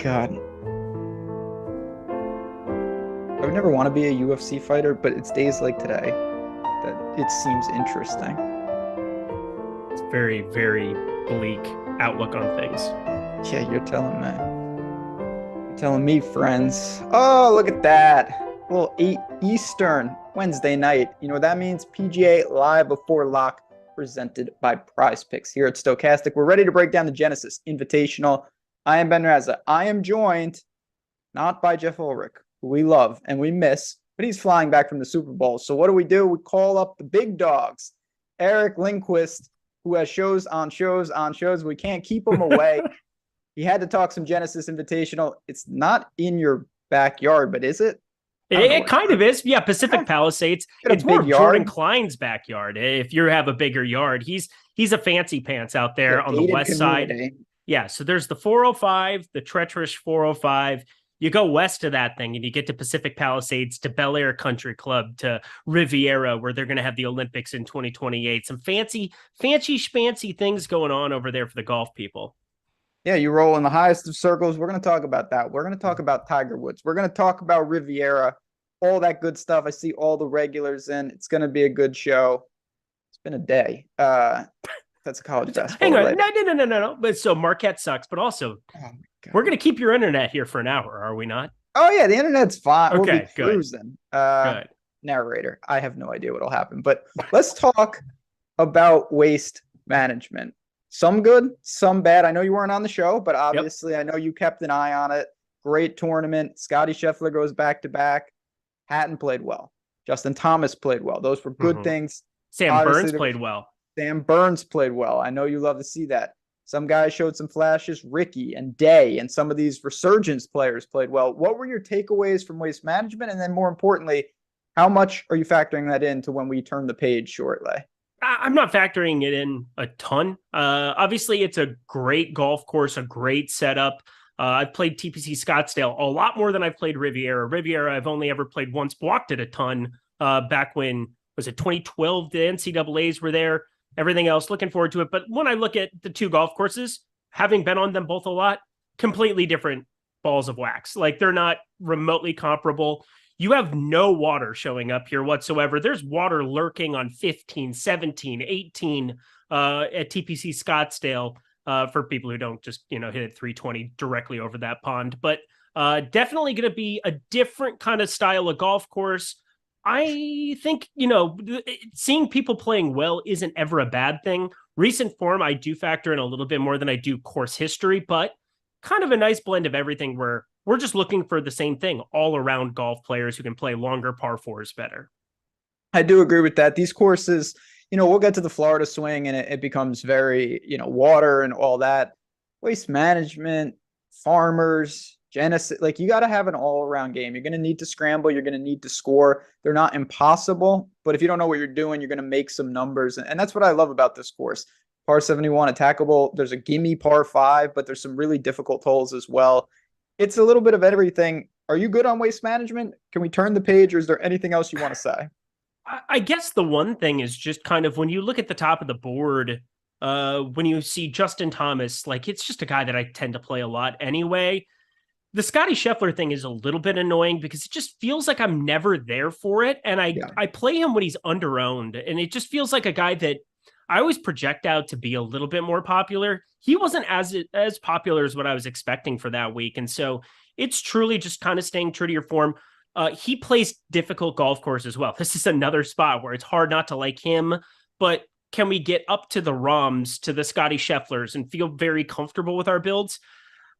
God. I would never want to be a UFC fighter, but it's days like today that it seems interesting. It's very, very bleak outlook on things. Yeah, you're telling me. You're telling me, friends. Oh, look at that. A little 8 Eastern Wednesday night. You know what that means? PGA Live Before Lock, presented by Prize Picks here at Stokastic. We're ready to break down the Genesis Invitational. I am Ben Raza. I am joined not by Jeff Ulrich, who we love and we miss, but he's flying back from the Super Bowl. So what do? We call up the big dogs. Eric Lindquist, who has shows on shows on shows. We can't keep him away. He had to talk some Genesis Invitational. It's not in your backyard, but is it? It kind of is. Yeah, Pacific Palisades. It's more of Jordan Klein's backyard. If you have a bigger yard, he's a fancy pants out there on the west side. Yeah, so there's the 405, the treacherous 405. You go west of that thing and you get to Pacific Palisades, to Bel Air Country Club, to Riviera, where they're going to have the Olympics in 2028. Some fancy things going on over there for the golf people. Yeah, you roll in the highest of circles. We're going to talk about that. We're going to talk about Tiger Woods. We're going to talk about Riviera, all that good stuff. I see all the regulars in. It's going to be a good show. It's been a day. That's a college basketball. Hang on. No. But so Marquette sucks, but also we're going to keep your internet here for an hour, are we not? Oh, yeah, the internet's fine. Okay, we'll be cruising. Good. Narrator, I have no idea what'll happen. But let's talk about waste management. Some good, some bad. I know you weren't on the show, but obviously I know you kept an eye on it. Great tournament. Scotty Scheffler goes back-to-back. Hatton played well. Justin Thomas played well. Those were good things. Sam Burns played well. Sam Burns played well. I know you love to see that. Some guys showed some flashes. Ricky and Day and some of these resurgence players played well. What were your takeaways from waste management? And then more importantly, how much are you factoring that into when we turn the page shortly? I'm not factoring it in a ton. Obviously, it's a great golf course, a great setup. I've played TPC Scottsdale a lot more than I've played Riviera. Riviera, I've only ever played once, blocked it a ton back when, was it 2012? The NCAAs were there. Everything else, looking forward to it. But when I look at the two golf courses, having been on them both a lot, completely different balls of wax. Like, they're not remotely comparable. You have no water showing up here whatsoever. There's water lurking on 15, 17, 18 at TPC Scottsdale for people who don't just, hit it 320 directly over that pond. But definitely going to be a different kind of style of golf course. I think, seeing people playing well isn't ever a bad thing. Recent form, I do factor in a little bit more than I do course history, but kind of a nice blend of everything where we're just looking for the same thing, all around golf players who can play longer par fours better. I do agree with that. These courses, we'll get to the Florida swing and it becomes very, water and all that. Waste management, farmers, Genesis, like, you got to have an all-around game. You're going to need to scramble. You're going to need to score. They're not impossible, but if you don't know what you're doing, you're going to make some numbers. And that's what I love about this course. Par 71, attackable. There's a gimme par 5, but there's some really difficult holes as well. It's a little bit of everything. Are you good on waste management? Can we turn the page, or is there anything else you want to say? I guess the one thing is just kind of when you look at the top of the board, when you see Justin Thomas, like, it's just a guy that I tend to play a lot anyway. The Scotty Scheffler thing is a little bit annoying because it just feels like I'm never there for it. And I play him when he's under-owned, and it just feels like a guy that I always project out to be a little bit more popular. He wasn't as popular as what I was expecting for that week. And so it's truly just kind of staying true to your form. He plays difficult golf course as well. This is another spot where it's hard not to like him, but can we get up to the Roms, to the Scotty Schefflers, and feel very comfortable with our builds?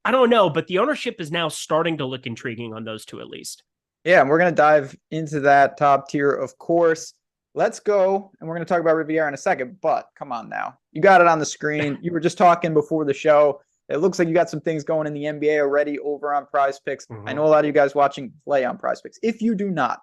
I don't know, but the ownership is now starting to look intriguing on those two at least. Yeah, and we're going to dive into that top tier, of course. Let's go, and we're going to talk about Riviera in a second, but come on now. You got it on the screen. You were just talking before the show. It looks like you got some things going in the NBA already over on Prize Picks. I know a lot of you guys watching play on Prize Picks. If you do not,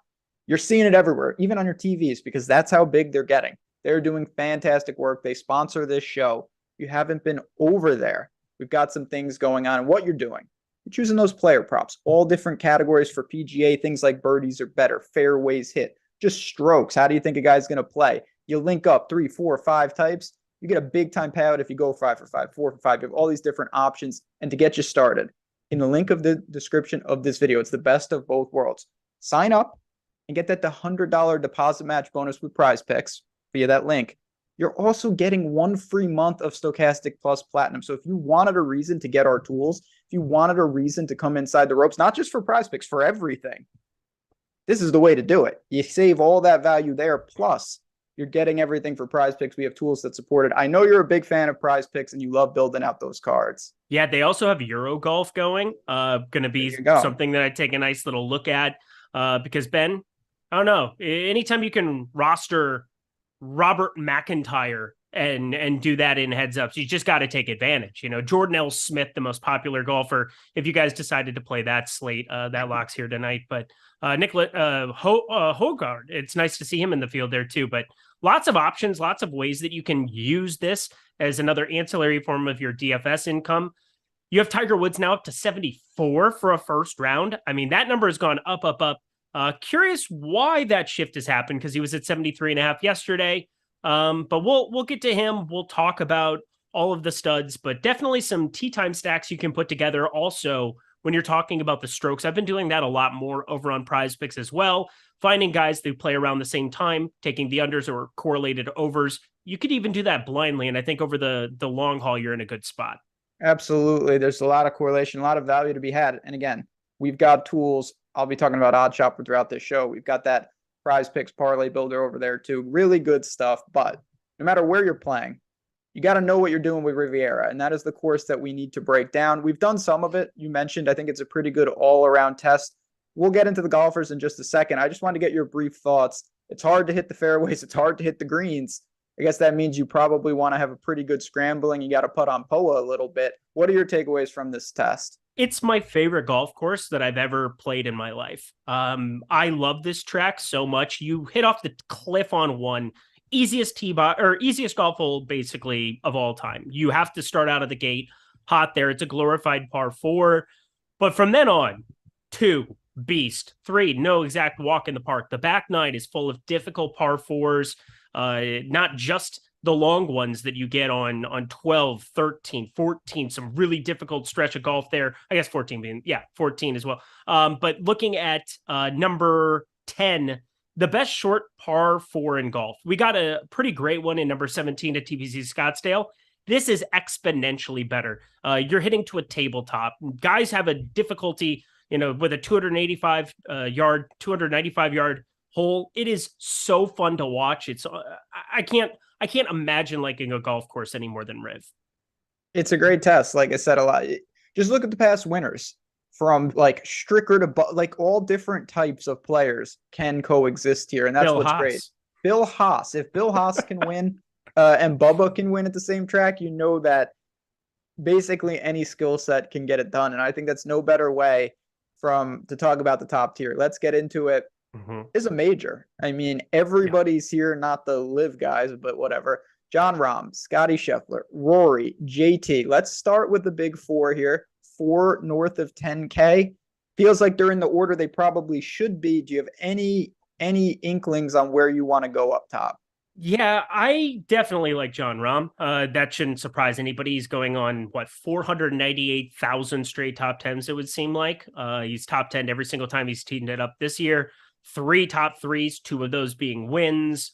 you're seeing it everywhere, even on your TVs, because that's how big they're getting. They're doing fantastic work. They sponsor this show. You haven't been over there. We've got some things going on. And what you're doing, you're choosing those player props, all different categories for PGA, things like birdies are better, fairways hit, just strokes. How do you think a guy's going to play? You link up 3, 4, 5 types. You get a big time payout if you go 5 for 5, 4 for 5. You have all these different options. And to get you started, in the link of the description of this video. It's the best of both worlds. Sign up and get that $100 deposit match bonus with Prize Picks via that link. You're also getting 1 free month of Stokastic Plus Platinum. So if you wanted a reason to get our tools, if you wanted a reason to come inside the ropes, not just for Prize Picks, for everything, this is the way to do it. You save all that value there, plus you're getting everything for Prize Picks. We have tools that support it. I know you're a big fan of Prize Picks and you love building out those cards. Yeah, they also have Euro Golf going. Going to be something that I take a nice little look at because, Ben, I don't know. Anytime you can roster Robert McIntyre and do that in heads ups, you just got to take advantage. You know, Jordan L. Smith, the most popular golfer. If you guys decided to play that slate, that locks here tonight. But Nicholas Hogard, it's nice to see him in the field there too. But lots of options, lots of ways that you can use this as another ancillary form of your DFS income. You have Tiger Woods now up to 74 for a first round. I mean, that number has gone up, up, up. Curious why that shift has happened because he was at 73.5 yesterday. But we'll get to him. We'll talk about all of the studs, but definitely some tee time stacks you can put together. Also, when you're talking about the strokes, I've been doing that a lot more over on Prize Picks as well. Finding guys that play around the same time, taking the unders or correlated overs. You could even do that blindly. And I think over the long haul, you're in a good spot. Absolutely. There's a lot of correlation, a lot of value to be had. And again, we've got tools. I'll be talking about Odd Shopper throughout this show. We've got that Prize Picks parlay builder over there too. Really good stuff. But no matter where you're playing, you got to know what you're doing with Riviera. And that is the course that we need to break down. We've done some of it. You mentioned, I think it's a pretty good all-around test. We'll get into the golfers in just a second. I just wanted to get your brief thoughts. It's hard to hit the fairways. It's hard to hit the greens. I guess that means you probably want to have a pretty good scrambling. You got to put on POA a little bit. What are your takeaways from this test? It's my favorite golf course that I've ever played in my life. I love this track so much. You hit off the cliff on one. Easiest tee box or easiest golf hole basically of all time. You have to start out of the gate hot there. It's a glorified par 4. But from then on, 2, beast. 3, no exact walk in the park. The back 9 is full of difficult par 4s. Not just the long ones that you get on 12, 13, 14, some really difficult stretch of golf there. I guess 14 being, 14 as well. But looking at number 10, the best short par 4 in golf. We got a pretty great one in number 17 at TPC Scottsdale. This is exponentially better. You're hitting to a tabletop. Guys have a difficulty, with a 295 yard hole. It is so fun to watch. It's I can't imagine liking a golf course any more than Riv. It's a great test. Like I said, a lot. Just look at the past winners from like Stricker to like all different types of players can coexist here. And that's what's great. Bill Haas. If Bill Haas can win and Bubba can win at the same track, you know that basically any skill set can get it done. And I think that's no better way to talk about the top tier. Let's get into it. Is a major. I mean, everybody's here, not the live guys, but whatever. Jon Rahm, Scotty Scheffler, Rory, JT. Let's start with the big 4 here. 4 north of 10K. Feels like they're in the order they probably should be. Do you have any inklings on where you want to go up top? Yeah, I definitely like Jon Rahm. That shouldn't surprise anybody. He's going on 498,000 straight top 10s. It would seem like he's top 10 every single time he's teamed it up this year. 3 top 3s, 2 of those being wins.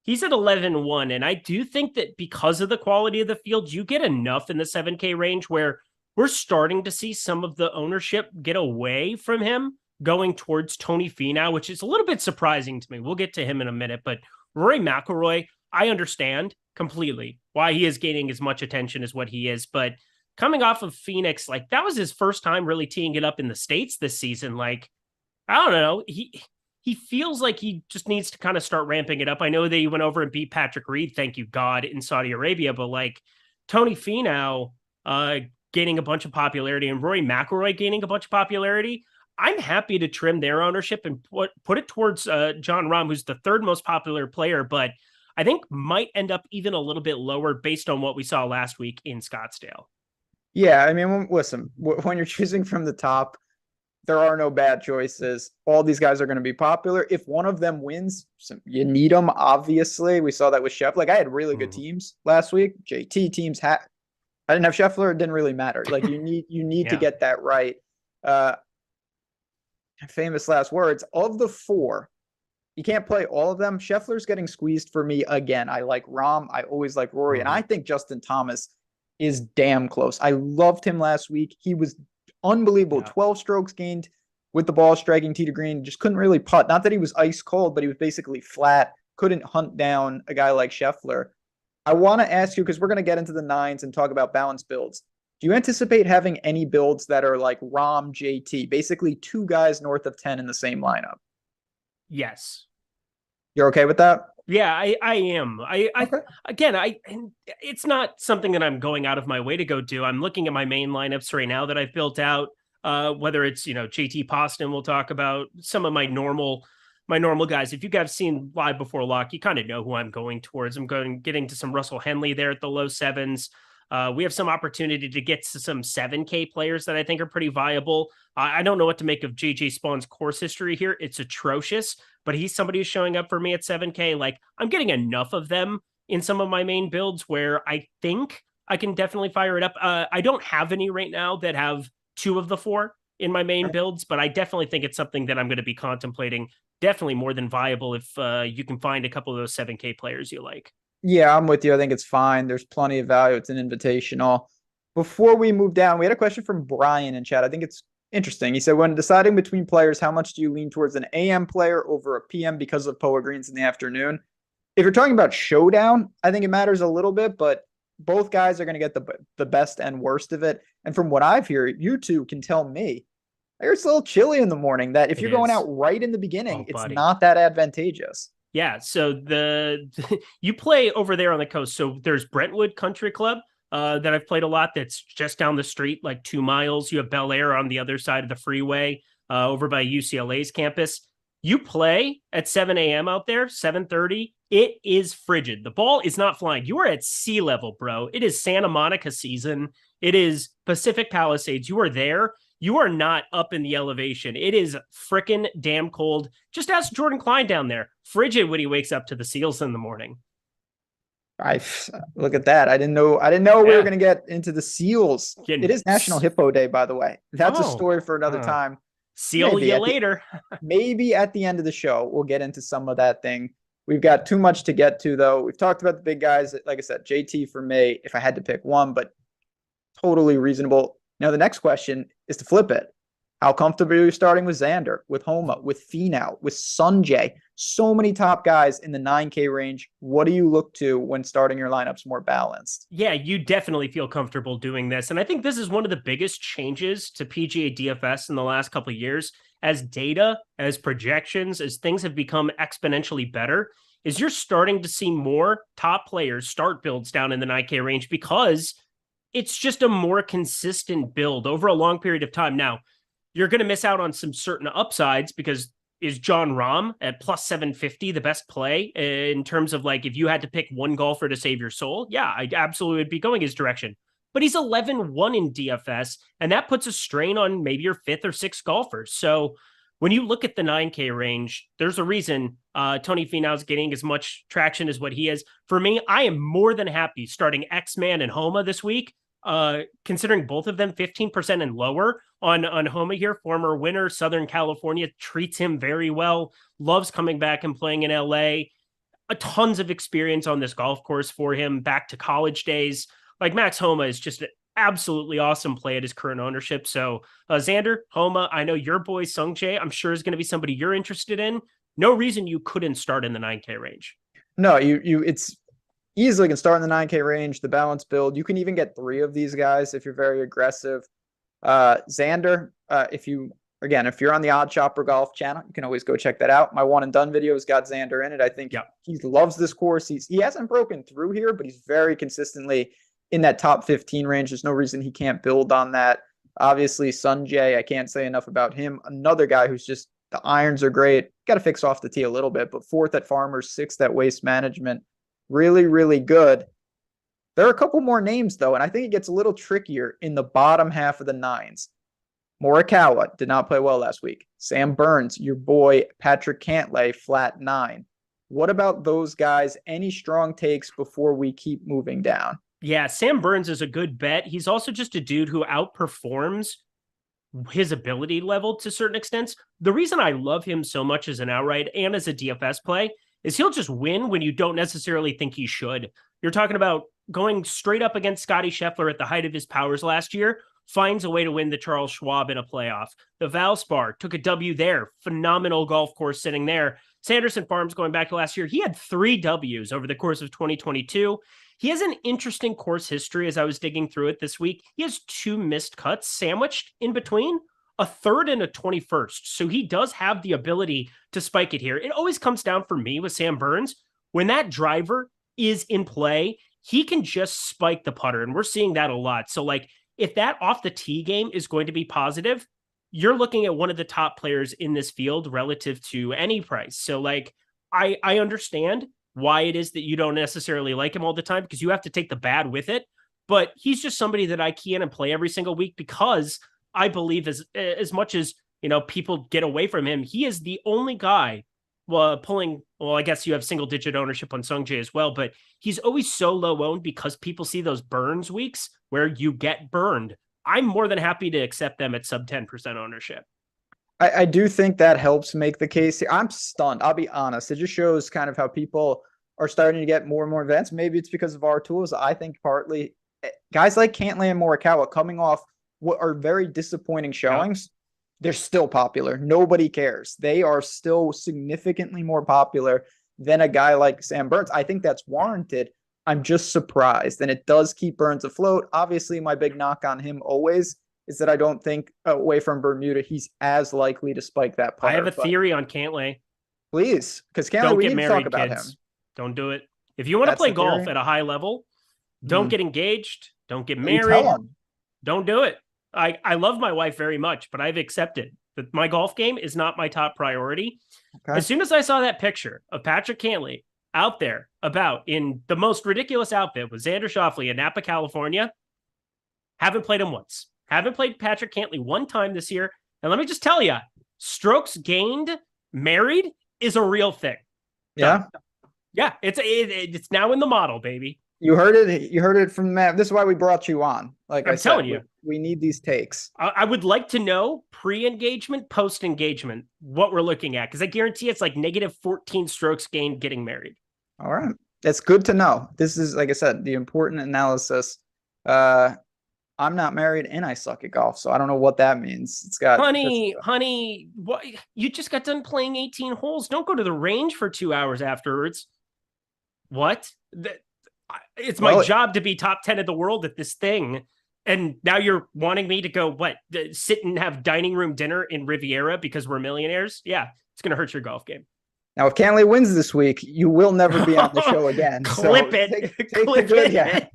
He's at 11-1, and I do think that because of the quality of the field, you get enough in the 7K range where we're starting to see some of the ownership get away from him, going towards Tony Finau, which is a little bit surprising to me. We'll get to him in a minute, but Rory McIlroy, I understand completely why he is gaining as much attention as what he is, but coming off of Phoenix, like that was his first time really teeing it up in the States this season. Like, I don't know. He feels like he just needs to kind of start ramping it up. I know that he went over and beat Patrick Reed, thank you God, in Saudi Arabia, but like Tony Finau gaining a bunch of popularity and Rory McIlroy gaining a bunch of popularity, I'm happy to trim their ownership and put it towards Jon Rahm, who's the 3rd most popular player, but I think might end up even a little bit lower based on what we saw last week in Scottsdale. Yeah, I mean, listen, when you're choosing from the top, there are no bad choices. All these guys are going to be popular. If one of them wins, you need them, obviously. We saw that with Chef. Like, I had really good teams last week. JT teams I didn't have Scheffler. It didn't really matter. Like you need to Yeah. get that right. Uh, Famous last words of the four. You can't play all of them. Scheffler's getting squeezed for me again. I like Rahm. I always like Rory. And I think Justin Thomas is damn close. I loved him last week. He was unbelievable. Yeah. 12 strokes gained with the ball striking tee to green. Just couldn't really putt. Not that he was ice cold, but he was basically flat. Couldn't hunt down a guy like Scheffler. I want to ask you, because we're going to get into the nines and talk about balanced builds. Do you anticipate having any builds that are like Rahm, JT, basically two guys north of 10 in the same lineup? Yes. You're okay with that? Yeah, I am. Okay. Again, it's not something that I'm going out of my way to go do. I'm looking at my main lineups right now that I've built out. Whether it's, JT Poston, we'll talk about some of my normal guys. If you guys seen live before lock, you kind of know who I'm going towards. Getting to some Russell Henley there at the low sevens. We have some opportunity to get to some 7K players that I think are pretty viable. I don't know what to make of JJ Spawn's course history here. It's atrocious, but he's somebody who's showing up for me at 7K. Like, I'm getting enough of them in some of my main builds where I think I can definitely fire it up. I don't have any right now that have two of the four in my main builds, but I definitely think it's something that I'm going to be contemplating. Definitely more than viable if you can find a couple of those 7K players you like. Yeah, I'm with you. I think it's fine. There's plenty of value. It's an invitational. Before we move down, we had a question from Brian in chat. I think it's interesting. He said, when deciding between players, how much do you lean towards an AM player over a PM because of Poa Greens in the afternoon? If you're talking about showdown, I think it matters a little bit, but both guys are going to get the best and worst of it. And from what I've heard, you two can tell me, it's a little chilly in the morning, that if you're going out right in the beginning, it's not that advantageous. Yeah, so you play over there on the coast. So there's Brentwood Country Club that I've played a lot. That's just down the street, like 2 miles. You have Bel Air on the other side of the freeway, over by UCLA's campus. You play at 7 a.m. out there, 7:30. It is frigid. The ball is not flying. You are at sea level, bro. It is Santa Monica season. It is Pacific Palisades. You are there. You are not up in the elevation. It is freaking damn cold. Just ask Jordan Klein down there. Frigid when he wakes up to the seals in the morning. I look at that. I didn't know we were going to get into the seals. It is National Hippo Day, by the way. That's a story for another time. Seal you later. Maybe at the end of the show, we'll get into some of that thing. We've got too much to get to, though. We've talked about the big guys. Like I said, JT for me, if I had to pick one, but totally reasonable. Now, the next question is to flip it. How comfortable are you starting with Xander, with Homa, with Finau, with Sungjae? So many top guys in the 9K range. What do you look to when starting your lineups more balanced? Yeah, you definitely feel comfortable doing this. And I think this is one of the biggest changes to PGA DFS in the last couple of years. As data, as projections, as things have become exponentially better, is you're starting to see more top players start builds down in the 9K range because it's just a more consistent build over a long period of time. Now, you're going to miss out on some certain upsides because is Jon Rahm at plus 750 the best play in terms of, like, if you had to pick one golfer to save your soul? Yeah, I absolutely would be going his direction. But he's 11-1 in DFS, and that puts a strain on maybe your fifth or sixth golfers. So when you look at the 9K range, there's a reason Tony Finau's getting as much traction as what he is. For me, I am more than happy starting X-Man and Homa this week. Considering both of them 15% and lower on Homa here, former winner, Southern California, treats him very well, loves coming back and playing in LA, tons of experience on this golf course for him, back to college days. Like, Max Homa is just an absolutely awesome play at his current ownership. So Xander, Homa, I know your boy Sungjae, I'm sure is going to be somebody you're interested in. No reason you couldn't start in the 9K range. No, it's easily can start in the 9K range, the balance build. You can even get 3 of these guys if you're very aggressive. Xander, if you're on the Odd Shopper Golf channel, you can always go check that out. My one and done video has got Xander in it. I think he loves this course. He hasn't broken through here, but he's very consistently in that top 15 range. There's no reason he can't build on that. Obviously, Sungjae, I can't say enough about him. Another guy who's just, the irons are great. Got to fix off the tee a little bit, but 4th at Farmers, 6th at Waste Management. Really, really good. There are a couple more names, though, and I think it gets a little trickier in the bottom half of the 9s. Morikawa did not play well last week. Sam Burns, your boy Patrick Cantlay, flat 9. What about those guys? Any strong takes before we keep moving down? Yeah, Sam Burns is a good bet. He's also just a dude who outperforms his ability level to certain extents. The reason I love him so much as an outright and as a DFS play is he'll just win when you don't necessarily think he should. You're talking about going straight up against Scotty Scheffler at the height of his powers last year, finds a way to win the Charles Schwab in a playoff. The Valspar took a W there. Phenomenal golf course sitting there. Sanderson Farms, going back to last year, he had 3 Ws over the course of 2022. He has an interesting course history as I was digging through it this week. He has 2 missed cuts sandwiched in between, a third and a 21st. So he does have the ability to spike it here. It always comes down for me with Sam Burns. When that driver is in play, he can just spike the putter. And we're seeing that a lot. So like if that off the tee game is going to be positive, you're looking at one of the top players in this field relative to any price. So like I understand why it is that you don't necessarily like him all the time because you have to take the bad with it. But he's just somebody that I key in and play every single week because I believe as much as, you know, people get away from him, he is the only guy pulling. Well, I guess you have single digit ownership on Sungjae as well, but he's always so low owned because people see those Burns weeks where you get burned. I'm more than happy to accept them at sub 10% ownership. I do think that helps make the case here. I'm stunned. I'll be honest. It just shows kind of how people are starting to get more and more advanced. Maybe it's because of our tools. I think partly guys like Cantlay and Morikawa coming off what are very disappointing showings. They're still popular. Nobody cares. They are still significantly more popular than a guy like Sam Burns. I think that's warranted. I'm just surprised. And it does keep Burns afloat. Obviously, my big knock on him always is that I don't think away from Bermuda, he's as likely to spike that putter. I have a theory on Cantlay. Please, because Cantlay, we need to talk about him. Don't do it. If you want to play golf at a high level, don't get engaged. Don't get married. Don't do it. I love my wife very much, but I've accepted that my golf game is not my top priority. Okay. As soon as I saw that picture of Patrick Cantlay out there about in the most ridiculous outfit with Xander Schauffele in Napa, California, haven't played him once. Haven't played Patrick Cantlay one time this year. And let me just tell you, strokes gained married is a real thing. Yeah. Yeah. It's now in the model, baby. You heard it. You heard it from Matt. This is why we brought you on. Like I'm telling you, we need these takes. I would like to know pre-engagement, post-engagement, what we're looking at. Because I guarantee it's like -14 strokes gained getting married. All right. That's good to know. This is, like I said, the important analysis. I'm not married and I suck at golf, so I don't know what that means. It's got honey, what you just got done playing 18 holes. Don't go to the range for 2 hours afterwards. What? It's my job to be top 10 of the world at this thing. And now you're wanting me to go, sit and have dining room dinner in Riviera because we're millionaires? Yeah, it's going to hurt your golf game. Now, if Cantlay wins this week, you will never be on the show again. Clip it. Clip it.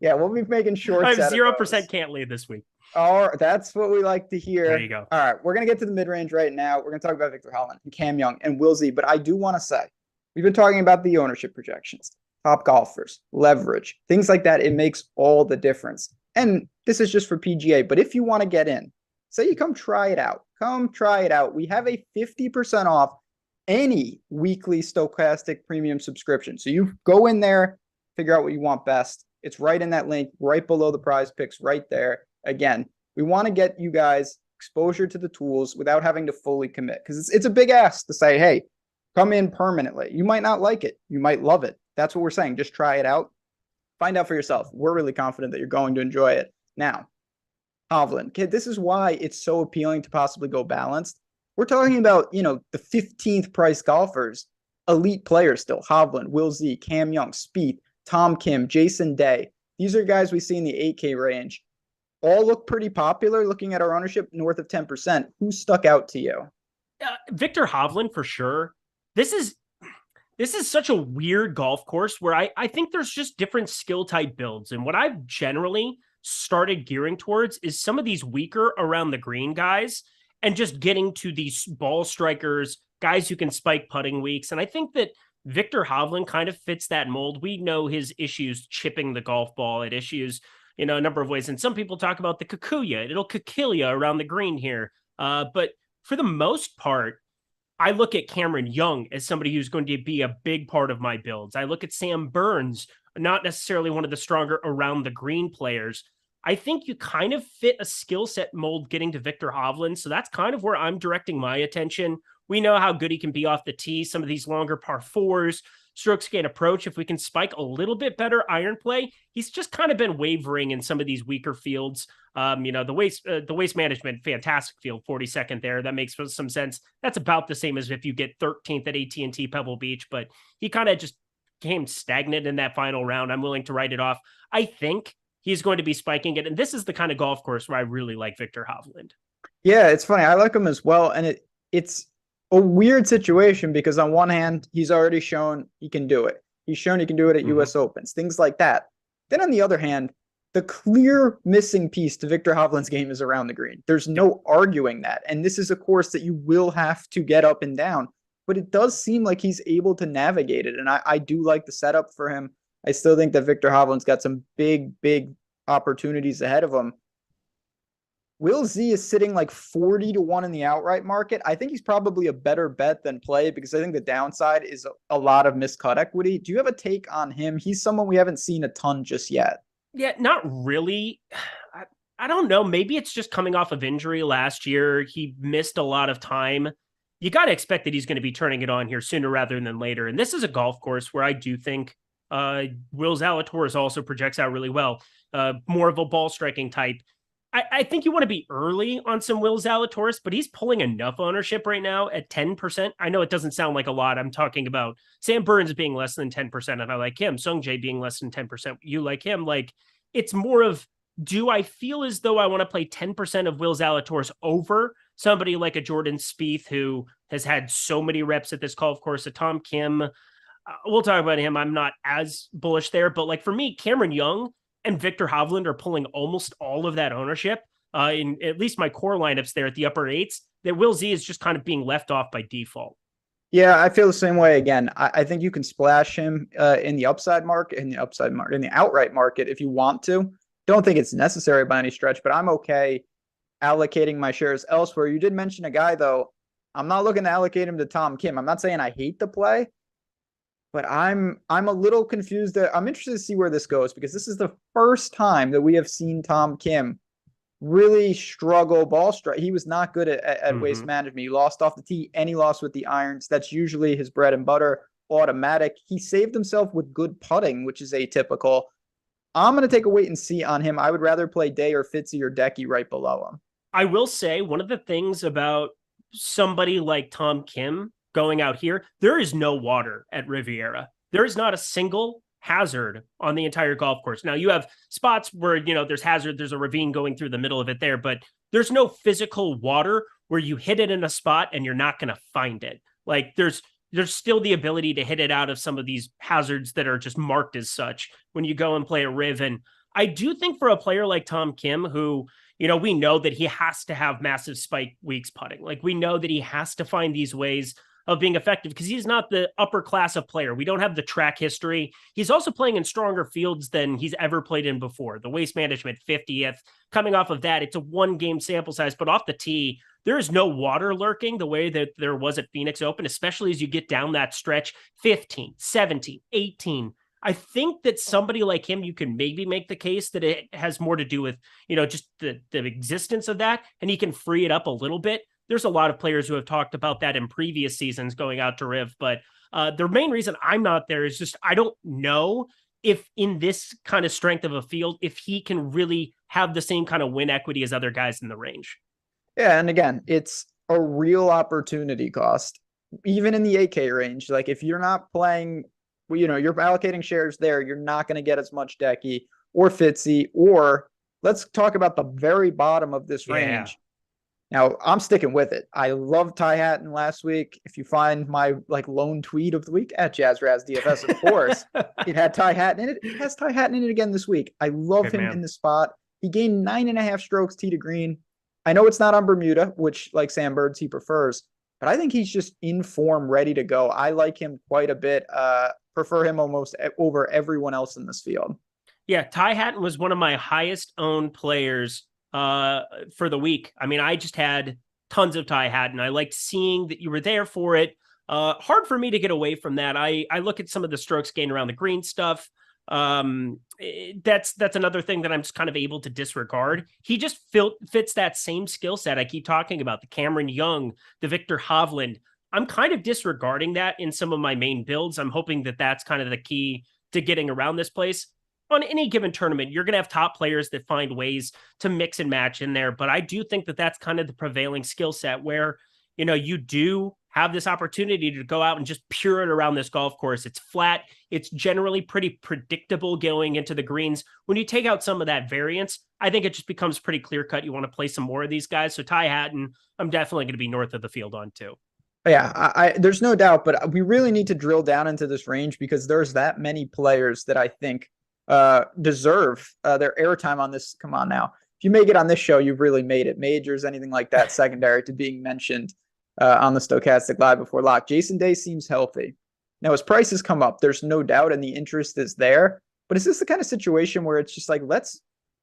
Yeah, we'll be making shorts. I have 0% Cantlay this week. Oh, that's what we like to hear. There you go. All right, we're going to get to the mid-range right now. We're going to talk about Victor Hovland and Cam Young and Will Z. But I do want to say, we've been talking about the ownership projections, top golfers, leverage, things like that. It makes all the difference. And this is just for PGA. But if you want to get in, say you come try it out. Come try it out. We have a 50% off any weekly Stokastic premium subscription. So you go in there, figure out what you want best. It's right in that link, right below the prize picks, right there. Again, we want to get you guys exposure to the tools without having to fully commit, because it's a big ask to say, hey, come in permanently. You might not like it. You might love it. That's what we're saying. Just try it out. Find out for yourself. We're really confident that you're going to enjoy it. Now, Hovland, kid, this is why it's so appealing to possibly go balanced. We're talking about, the 15th price golfers, elite players still. Hovland, Will Z, Cam Young, Spieth, Tom Kim, Jason Day. These are guys we see in the 8K range. All look pretty popular looking at our ownership north of 10%. Who stuck out to you? Victor Hovland, for sure. This is such a weird golf course where I think there's just different skill type builds. And what I've generally started gearing towards is some of these weaker around the green guys and just getting to these ball strikers, guys who can spike putting weeks. And I think that Victor Hovland kind of fits that mold. We know his issues chipping the golf ball. It issues, a number of ways. And some people talk about the Kikuya. It'll kill you around the green here. But for the most part, I look at Cameron Young as somebody who's going to be a big part of my builds. I look at Sam Burns, not necessarily one of the stronger around the green players. I think you kind of fit a skill set mold getting to Victor Hovland. So that's kind of where I'm directing my attention. We know how good he can be off the tee. Some of these longer par fours, strokes gain approach. If we can spike a little bit better iron play, he's just kind of been wavering in some of these weaker fields. The waste management, fantastic field, 42nd there. That makes some sense. That's about the same as if you get 13th at AT&T Pebble Beach, but he kind of just came stagnant in that final round. I'm willing to write it off. I think he's going to be spiking it. And this is the kind of golf course where I really like Victor Hovland. Yeah, it's funny. I like him as well. And it's a weird situation because on one hand, he's already shown he can do it. He's shown he can do it at US Opens, things like that. Then on the other hand, the clear missing piece to Victor Hovland's game is around the green. There's no arguing that. And this is a course that you will have to get up and down. But it does seem like he's able to navigate it. And I do like the setup for him. I still think that Victor Hovland's got some big opportunities ahead of him. Will Z is sitting like 40-1 in the outright market. I think he's probably a better bet than play because I think the downside is a lot of miscut equity. Do you have a take on him? He's someone we haven't seen a ton just yet. Yeah, not really. I don't know. Maybe it's just coming off of injury last year. He missed a lot of time. You got to expect that he's going to be turning it on here sooner rather than later. And this is a golf course where I do think Will Zalatoris also projects out really well. More of a ball striking type. I think you want to be early on some Will Zalatoris, but he's pulling enough ownership right now at 10%. I know it doesn't sound like a lot. I'm talking about Sam Burns being less than 10%, and I like him. Sung Jae being less than 10%. You like him. Like, it's more of, do I feel as though I want to play 10% of Will Zalatoris over somebody like a Jordan Spieth who has had so many reps at this golf course, a Tom Kim? We'll talk about him. I'm not as bullish there, but like for me, Cameron Young and Victor Hovland are pulling almost all of that ownership in at least my core lineups there at the upper eights, that Will Z is just kind of being left off by default. Yeah, I feel the same way. Again, I think you can splash him in the upside market, in the outright market if you want to. Don't think it's necessary by any stretch, but I'm okay allocating my shares elsewhere. You did mention a guy, though. I'm not looking to allocate him to Tom Kim. I'm not saying I hate the play, but I'm a little confused. I'm interested to see where this goes because this is the first time that we have seen Tom Kim really struggle ball strike. He was not good at waste management. He lost off the tee and he lost with the irons. That's usually his bread and butter, automatic. He saved himself with good putting, which is atypical. I'm going to take a wait and see on him. I would rather play Day or Fitzy or Decky right below him. I will say one of the things about somebody like Tom Kim going out here, there is no water at Riviera. There is not a single hazard on the entire golf course. Now you have spots where, there's hazard, there's a ravine going through the middle of it there, but there's no physical water where you hit it in a spot and you're not going to find it. Like there's still the ability to hit it out of some of these hazards that are just marked as such when you go and play a Riv. And I do think for a player like Tom Kim, who, we know that he has to have massive spike weeks putting. Like we know that he has to find these ways of being effective because he's not the upper class of player. We don't have the track history. He's also playing in stronger fields than he's ever played in before. The waste management 50th. Coming off of that, it's a 1-game sample size, but off the tee, there is no water lurking the way that there was at Phoenix Open, especially as you get down that stretch, 15, 17, 18. I think that somebody like him, you can maybe make the case that it has more to do with, just the existence of that, and he can free it up a little bit. There's a lot of players who have talked about that in previous seasons going out to Riv, but the main reason I'm not there is just I don't know if in this kind of strength of a field, if he can really have the same kind of win equity as other guys in the range. Yeah, and again, it's a real opportunity cost, even in the 8K range. Like if you're not playing, you're allocating shares there, you're not going to get as much Decky or Fitzy, or let's talk about the very bottom of this range. Now, I'm sticking with it. I love Ty Hatton last week. If you find my lone tweet of the week at JazzRaz DFS, of course, it had Ty Hatton in it. It has Ty Hatton in it again this week. I love him in the spot. He gained 9.5 strokes tee to green. I know it's not on Bermuda, which like Sam Burns, he prefers, but I think he's just in form, ready to go. I like him quite a bit. Prefer him almost over everyone else in this field. Yeah, Ty Hatton was one of my highest owned players for the week. I mean, I just had tons of Ty Hatton. I liked seeing that you were there for it. Hard for me to get away from that. I look at some of the strokes gained around the green stuff. That's another thing that I'm just kind of able to disregard. He just fits that same skill set I keep talking about, the Cameron Young, the Victor Hovland. I'm kind of disregarding that in some of my main builds. I'm hoping that that's kind of the key to getting around this place. On any given tournament, you're going to have top players that find ways to mix and match in there. But I do think that that's kind of the prevailing skill set where, you do have this opportunity to go out and just pure it around this golf course. It's flat. It's generally pretty predictable going into the greens. When you take out some of that variance, I think it just becomes pretty clear cut. You want to play some more of these guys. So Ty Hatton, I'm definitely going to be north of the field on too. Yeah, there's no doubt, but we really need to drill down into this range because there's that many players that I think deserve their airtime on this. Come on now. If you make it on this show, you've really made it. Majors, anything like that, secondary to being mentioned on the Stokastic Live Before Lock. Jason Day seems healthy. Now, his prices come up. There's no doubt, and the interest is there. But is this the kind of situation where it's just like, let's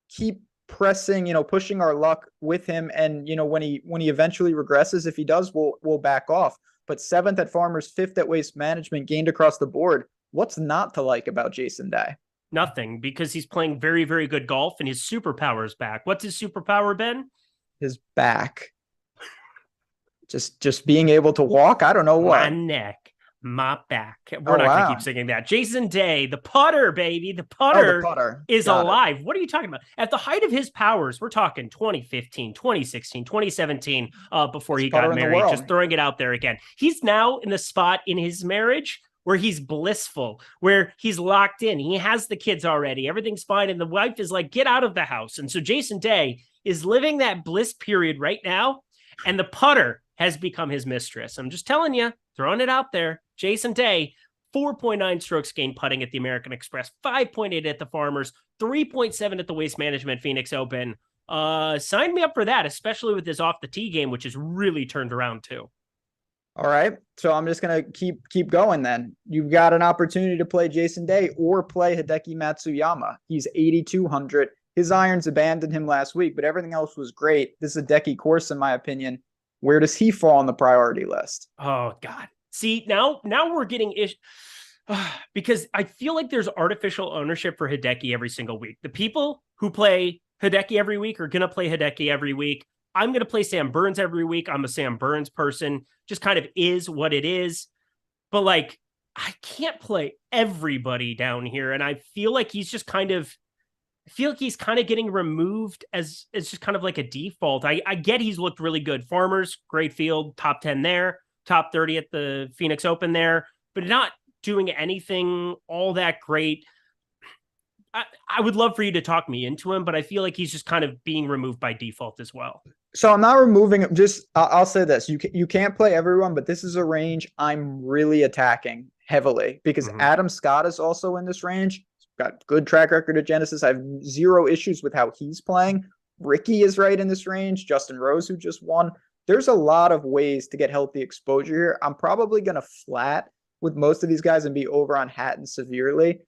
keep pressing, pushing our luck with him, and when he eventually regresses, if he does, we'll back off. But 7th at Farmers, 5th at Waste Management, gained across the board. What's not to like about Jason Day? Nothing, because he's playing very, very good golf, and his superpower is back. What's his superpower, Ben? His back. Just being able to walk. I don't know what. My neck. My back. We're not going to keep singing that. Jason Day, the putter, baby. The putter, is alive. What are you talking about? At the height of his powers, we're talking 2015, 2016, 2017, before he got married. Just throwing it out there again. He's now in the spot in his marriage where he's blissful, where he's locked in. He has the kids already. Everything's fine. And the wife is like, get out of the house. And so Jason Day is living that bliss period right now. And the putter has become his mistress. I'm just telling you, throwing it out there. Jason Day, 4.9 strokes gained putting at the American Express, 5.8 at the Farmers, 3.7 at the Waste Management Phoenix Open. Sign me up for that, especially with his off the tee game, which has really turned around too. All right. So I'm just going to keep going then. You've got an opportunity to play Jason Day or play Hideki Matsuyama. He's 8,200. His irons abandoned him last week, but everything else was great. This is a Decky course, in my opinion. Where does he fall on the priority list? Oh, God. See, now we're getting because I feel like there's artificial ownership for Hideki every single week. The people who play Hideki every week are going to play Hideki every week. I'm going to play Sam Burns every week. I'm a Sam Burns person. Just kind of is what it is. But like, I can't play everybody down here. And I feel like he's just kind of getting removed as just kind of like a default. I get he's looked really good. Farmers, great field, top 10 there, top 30 at the Phoenix Open there, but not doing anything all that great. I would love for you to talk me into him, but I feel like he's just kind of being removed by default as well. So I'm not removing him. I'll say this. You can't play everyone, but this is a range I'm really attacking heavily because Adam Scott is also in this range. Got good track record at Genesis. I have zero issues with how he's playing. Ricky is right in this range. Justin Rose, who just won. There's a lot of ways to get healthy exposure here. I'm probably going to flat with most of these guys and be over on Hatton severely.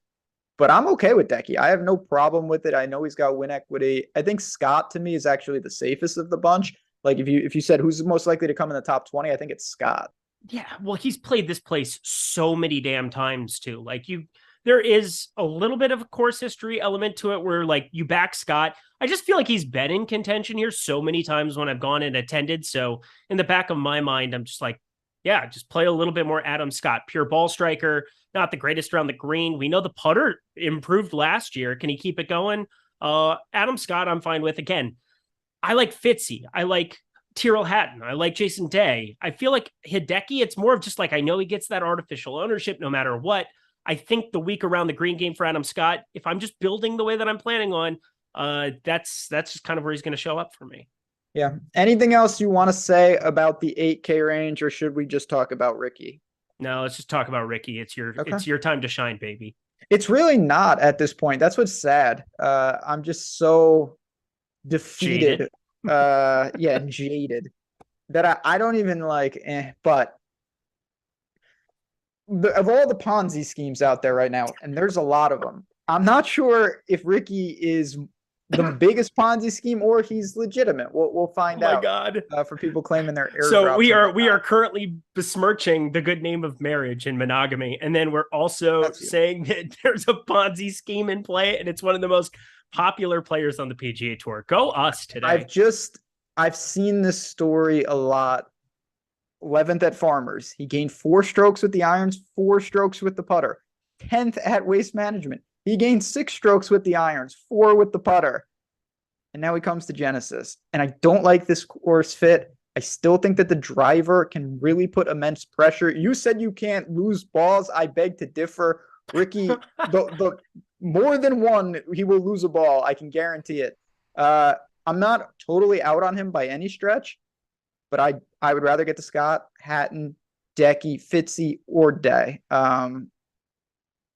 But I'm okay with Decky. I have no problem with it. I know he's got win equity. I think Scott, to me, is actually the safest of the bunch. Like if you said who's most likely to come in the top 20, I think it's Scott. Yeah, well, he's played this place so many damn times too. Like there is a little bit of a course history element to it where like you back Scott. I just feel like he's been in contention here so many times when I've gone and attended. So in the back of my mind, I'm just like, yeah, just play a little bit more Adam Scott, pure ball striker, not the greatest around the green. We know the putter improved last year. Can he keep it going? Adam Scott, I'm fine with. Again, I like Fitzy. I like Tyrrell Hatton. I like Jason Day. I feel like Hideki, it's more of just like, I know he gets that artificial ownership no matter what. I think the week around the green game for Adam Scott, if I'm just building the way that I'm planning on, that's just kind of where he's going to show up for me. Yeah. Anything else you want to say about the 8K range, or should we just talk about Ricky? No, let's just talk about Ricky. It's your time to shine, baby. It's really not at this point. That's what's sad. I'm just so defeated. Jaded that I don't even like, but of all the Ponzi schemes out there right now, and there's a lot of them, I'm not sure if Ricky is the biggest Ponzi scheme or he's legitimate. We'll find Oh my out. God. For people claiming their airdrops. So we are currently besmirching the good name of marriage and monogamy, and then we're also saying that there's a Ponzi scheme in play, and it's one of the most popular players on the PGA Tour. Go us today. I've seen this story a lot. 11th at Farmers. He gained 4 strokes with the irons, 4 strokes with the putter. 10th at Waste Management. He gained 6 strokes with the irons, 4 with the putter. And now he comes to Genesis. And I don't like this course fit. I still think that the driver can really put immense pressure. You said you can't lose balls. I beg to differ. Ricky, the more than one, he will lose a ball. I can guarantee it. I'm not totally out on him by any stretch, but I would rather get to Scott, Hatton, Decky, Fitzy, or Day.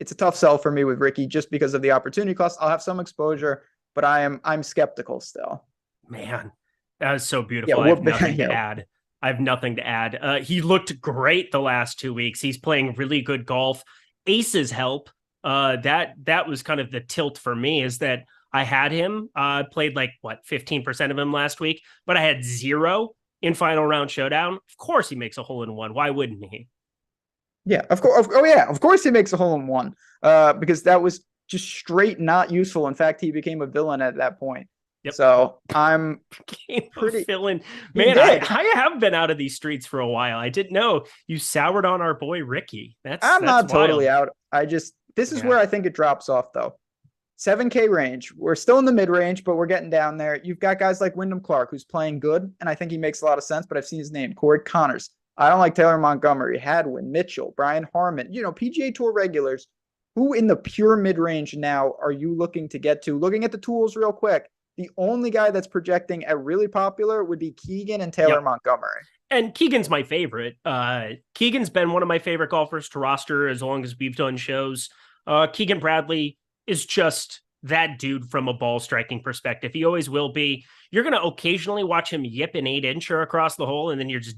It's a tough sell for me with Ricky just because of the opportunity cost. I'll have some exposure, but I'm skeptical still. Man, that was so beautiful. I have nothing to add. I have nothing to add. He looked great the last 2 weeks. He's playing really good golf. Aces help. That was kind of the tilt for me, is that I had him. Played 15% of him last week, but I had 0 in final round showdown. Of course he makes a hole in one. Why wouldn't he? Yeah, of course. Oh yeah, of course he makes a hole in one. Because that was just straight not useful. In fact, he became a villain at that point. Yep. So I'm pretty villain. Man, I have been out of these streets for a while. I didn't know you soured on our boy Ricky. I'm not totally out. This is where I think it drops off though. 7K range. We're still in the mid range, but we're getting down there. You've got guys like Wyndham Clark, who's playing good, and I think he makes a lot of sense, but I've seen his name. Corey Connors. I don't like Taylor Montgomery, Hadwin, Mitchell, Brian Harmon, PGA Tour regulars. Who in the pure mid-range now are you looking to get to? Looking at the tools real quick, the only guy that's projecting at really popular would be Keegan and Taylor Montgomery. And Keegan's my favorite. Keegan's been one of my favorite golfers to roster as long as we've done shows. Keegan Bradley is just that dude from a ball striking perspective. He always will be. You're going to occasionally watch him yip an 8-incher across the hole, and then you're just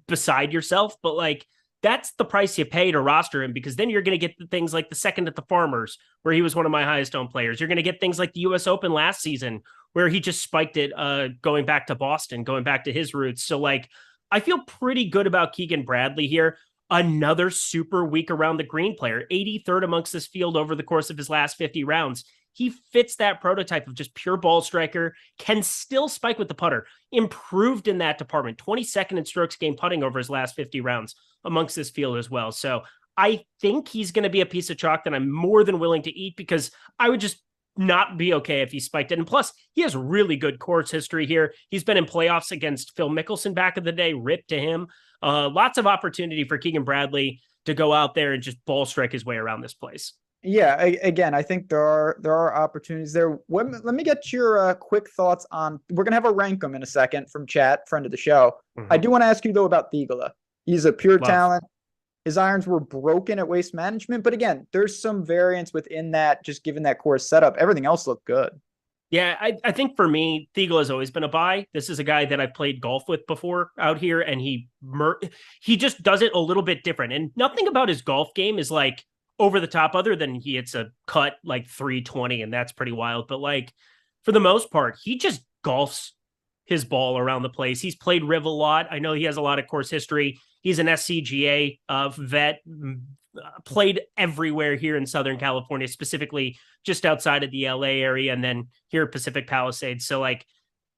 beside yourself. But that's the price you pay to roster him, because then you're going to get the things like the second at the Farmers, where he was one of my highest owned players. You're going to get things like the US Open last season, where he just spiked it, going back to Boston, going back to his roots. So I feel pretty good about Keegan Bradley here. Another super weak around the green player, 83rd amongst this field over the course of his last 50 rounds. He fits that prototype of just pure ball striker, can still spike with the putter, improved in that department, 22nd in strokes gained putting over his last 50 rounds amongst this field as well. So I think he's going to be a piece of chalk that I'm more than willing to eat, because I would just not be okay if he spiked it. And plus, he has really good course history here. He's been in playoffs against Phil Mickelson back in the day, rip to him. Lots of opportunity for Keegan Bradley to go out there and just ball strike his way around this place. Yeah, again, I think there are opportunities there. Let me get your quick thoughts on. We're gonna have a rank 'em in a second from chat, friend of the show. I do want to ask you though about Thigala. He's a pure talent. His irons were broken at Waste Management, but again, there's some variance within that. Just given that course setup, everything else looked good. Yeah, I think for me, Thigala has always been a buy. This is a guy that I've played golf with before out here, and he just does it a little bit different. And nothing about his golf game is over the top, other than he hits a cut 320, and that's pretty wild. But for the most part, he just golfs his ball around the place. He's played Riv a lot. I know he has a lot of course history. He's an SCGA vet, played everywhere here in Southern California, specifically just outside of the LA area, and then here at Pacific Palisades. So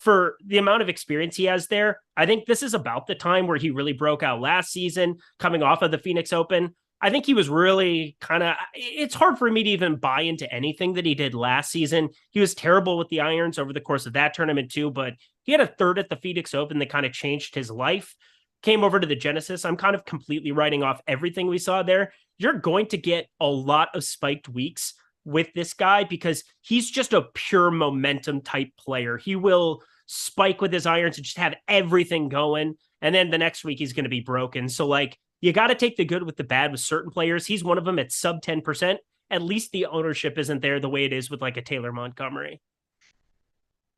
for the amount of experience he has there, I think this is about the time where he really broke out last season, coming off of the Phoenix Open. I think he was really it's hard for me to even buy into anything that he did last season. He was terrible with the irons over the course of that tournament too, but he had a third at the Phoenix Open that kind of changed his life. Came over to the Genesis. I'm kind of completely writing off everything we saw there. You're going to get a lot of spiked weeks with this guy, because he's just a pure momentum type player. He will spike with his irons and just have everything going. And then the next week he's going to be broken. So you got to take the good with the bad with certain players. He's one of them at sub 10%. At least the ownership isn't there the way it is with a Taylor Montgomery.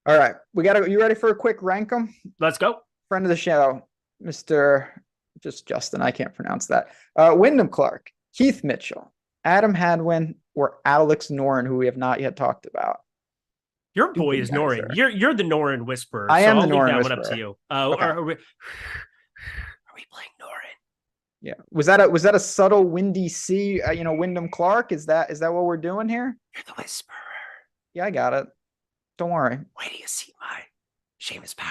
All right. You ready for a quick rank 'em? Let's go. Friend of the show, Mr. Justin, I can't pronounce that. Wyndham Clark, Keith Mitchell, Adam Hadwin, or Alex Noren, who we have not yet talked about. Your boy Stupid is guys Norin. there. You're the Norin whisperer. I so am I'll the leave Norin that one whisperer. up to you. Okay. Are we playing Norin? Yeah. Was that a subtle windy C? Wyndham Clark. Is that what we're doing here? You're the whisperer. Yeah, I got it. Don't worry. Wait till you see my Seamus Power.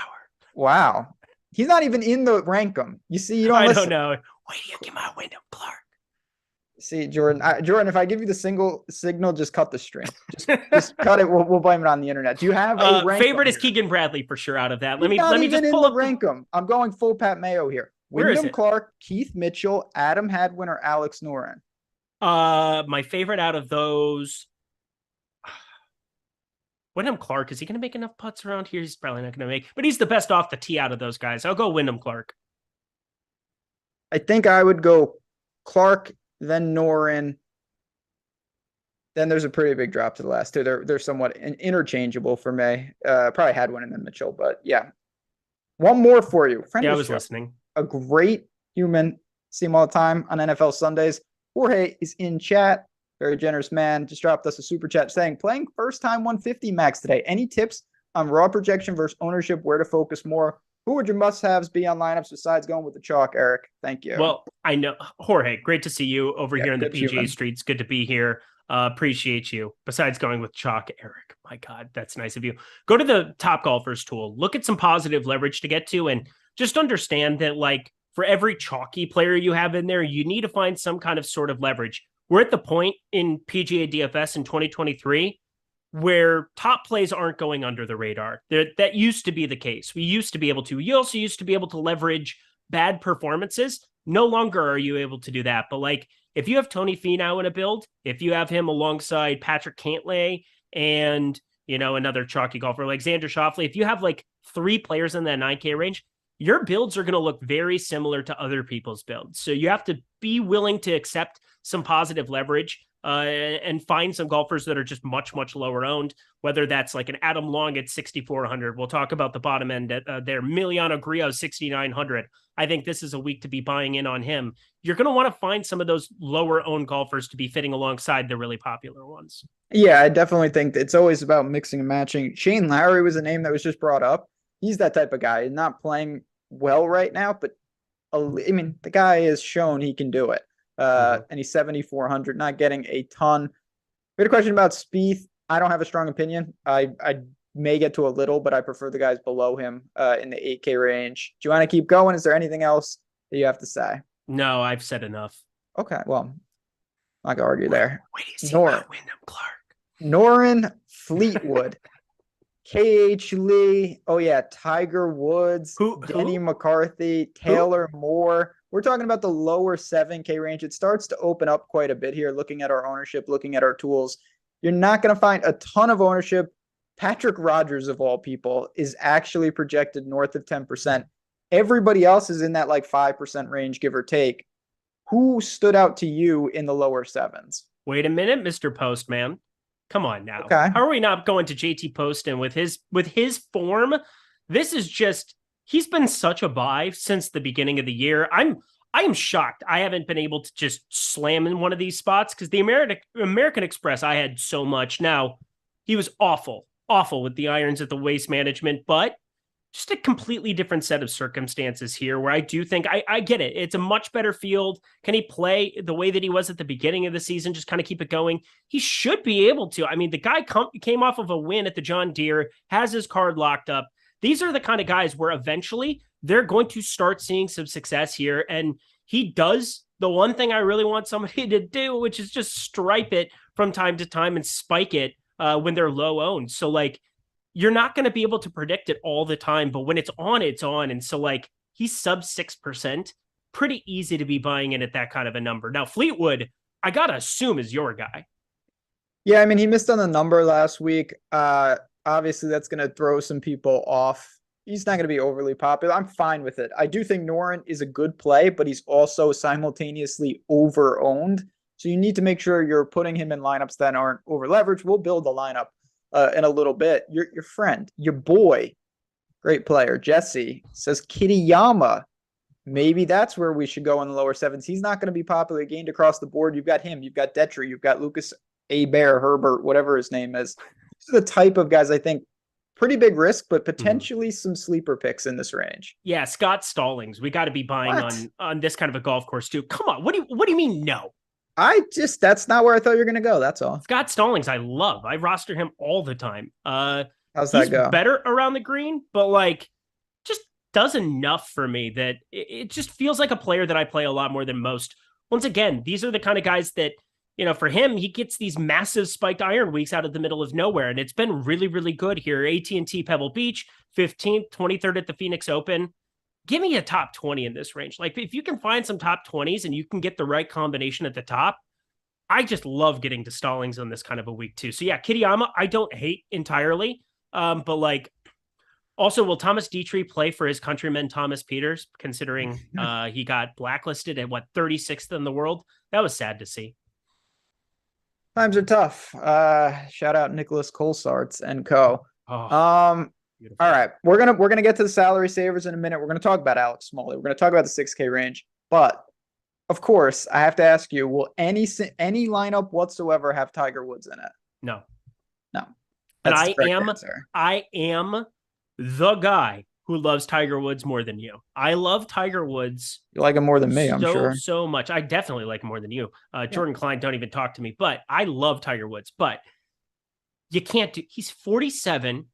Wow. He's not even in the rankum. You see, you don't I listen. don't know. Wait till you get my Wyndham Clark. See, Jordan, if I give you the single signal, just cut the stream. Just cut it. We'll blame it on the internet. Do you have a rankum favorite is here? Keegan Bradley for sure out of that. He's Let me just pull the up rankum. I'm going full Pat Mayo here. Where is Wyndham it? Clark, Keith Mitchell, Adam Hadwin, or Alex Noren? My favorite out of those. Wyndham Clark, is he going to make enough putts around here? He's probably not going to make, but he's the best off the tee out of those guys. I'll go Wyndham Clark. I think I would go Clark, then Noren. Then there's a pretty big drop to the last two. They're somewhat interchangeable for me. Probably Hadwin and then Mitchell, but yeah. One more for you. Yeah, I was listening. A great human. See him all the time on NFL Sundays. Jorge is in chat. Very generous man. Just dropped us a super chat saying, playing first time 150 max today. Any tips on raw projection versus ownership? Where to focus more? Who would your must-haves be on lineups besides going with the chalk, Eric? Thank you. Well, I know. Jorge, great to see you over here in the PGA human. streets. Good to be here. Appreciate you. Besides going with chalk, Eric, my God, that's nice of you. Go to the Top Golfers tool. Look at some positive leverage to get to, and just understand that, like, for every chalky player you have in there, you need to find some kind of sort of leverage. We're at the point in PGA DFS in 2023 where top plays aren't going under the radar. That used to be the case. We used to be able to. You also used to be able to leverage bad performances. No longer are you able to do that. But, like, if you have Tony Finau in a build, if you have him alongside Patrick Cantlay and, another chalky golfer like Xander Schauffele, if you have like 3 players in that 9K range, your builds are going to look very similar to other people's builds. So you have to be willing to accept some positive leverage and find some golfers that are just much, much lower owned, whether that's like an Adam Long at 6,400. We'll talk about the bottom end at there. Emiliano Grillo, 6,900. I think this is a week to be buying in on him. You're going to want to find some of those lower owned golfers to be fitting alongside the really popular ones. Yeah, I definitely think it's always about mixing and matching. Shane Lowry was a name that was just brought up. He's that type of guy. He's not playing well right now, but the guy has shown he can do it. And he's 7,400, not getting a ton. We had a question about Spieth. I don't have a strong opinion. I may get to a little, but I prefer the guys below him in the 8K range. Do you want to keep going? Is there anything else that you have to say? No, I've said enough. Okay, well, I'm not gonna argue there. Wait, is he Wyndham Clark? Noren Fleetwood. KH Lee. Oh, yeah. Tiger Woods. Denny McCarthy. Taylor Moore. We're talking about the lower 7K range. It starts to open up quite a bit here, looking at our ownership, looking at our tools. You're not going to find a ton of ownership. Patrick Rogers, of all people, is actually projected north of 10%. Everybody else is in that like 5% range, give or take. Who stood out to you in the lower 7s? Wait a minute, Mr. Postman. Come on now. Okay. How are we not going to JT Poston with his form? This is just, he's been such a buy since the beginning of the year. I am shocked I haven't been able to just slam in one of these spots because the American Express, I had so much. Now, he was awful with the irons at the Waste Management, but just a completely different set of circumstances here where I do think I get it. It's a much better field. Can he play the way that he was at the beginning of the season? Just kind of keep it going. He should be able to. I mean, the guy came off of a win at the John Deere, has his card locked up. These are the kind of guys where eventually they're going to start seeing some success here. And he does the one thing I really want somebody to do, which is just stripe it from time to time and spike it when they're low owned. So like, you're not going to be able to predict it all the time, but when it's on, it's on. And so like he's sub 6%, pretty easy to be buying in at that kind of a number. Now, Fleetwood, I got to assume is your guy. Yeah. I mean, he missed on the number last week. Obviously that's going to throw some people off. He's not going to be overly popular. I'm fine with it. I do think Noren is a good play, but he's also simultaneously over owned. So you need to make sure you're putting him in lineups that aren't over leveraged. We'll build the lineup in a little bit. Your friend, your boy, great player, Jesse, says Kitayama. Maybe that's where we should go in the lower 7s. He's not going to be popular. He gained across the board. You've got him. You've got Detry. You've got Lucas Bear, Herbert, whatever his name is. are the type of guys I think pretty big risk, but Mm-hmm. potentially some sleeper picks in this range. Yeah, Scott Stallings. We got to be buying What? on this kind of a golf course too. Come on, what do you mean no? That's not where I thought you were going to go. That's all. Scott Stallings, I love. I roster him all the time. How's He's that go? better around the green, but like just does enough for me that it just feels like a player that I play a lot more than most. Once again, these are the kind of guys that, for him, he gets these massive spiked iron weeks out of the middle of nowhere, and it's been really, really good here. AT&T Pebble Beach, 15th, 23rd at the Phoenix Open. Give me a top 20 in this range. Like, if you can find some top 20s and you can get the right combination at the top, I just love getting to Stallings on this kind of a week too. So yeah, Kitayama, I don't hate entirely. But like, also, will Thomas Dietrich play for his countryman Thomas Peters, considering he got blacklisted at 36th in the world? That was sad to see. Times are tough. Shout out Nicholas Colsarts and co. Beautiful. All right, we're gonna get to the salary savers in a minute. We're gonna talk about Alex Smalley. We're gonna talk about the 6K range, but of course, I have to ask you: will any lineup whatsoever have Tiger Woods in it? No. That's and the correct answer. I am the guy who loves Tiger Woods more than you. I love Tiger Woods. You like him more than me, I'm sure. So much. I definitely like him more than you. Jordan Klein, don't even talk to me. But I love Tiger Woods. But you can't do. He's 47.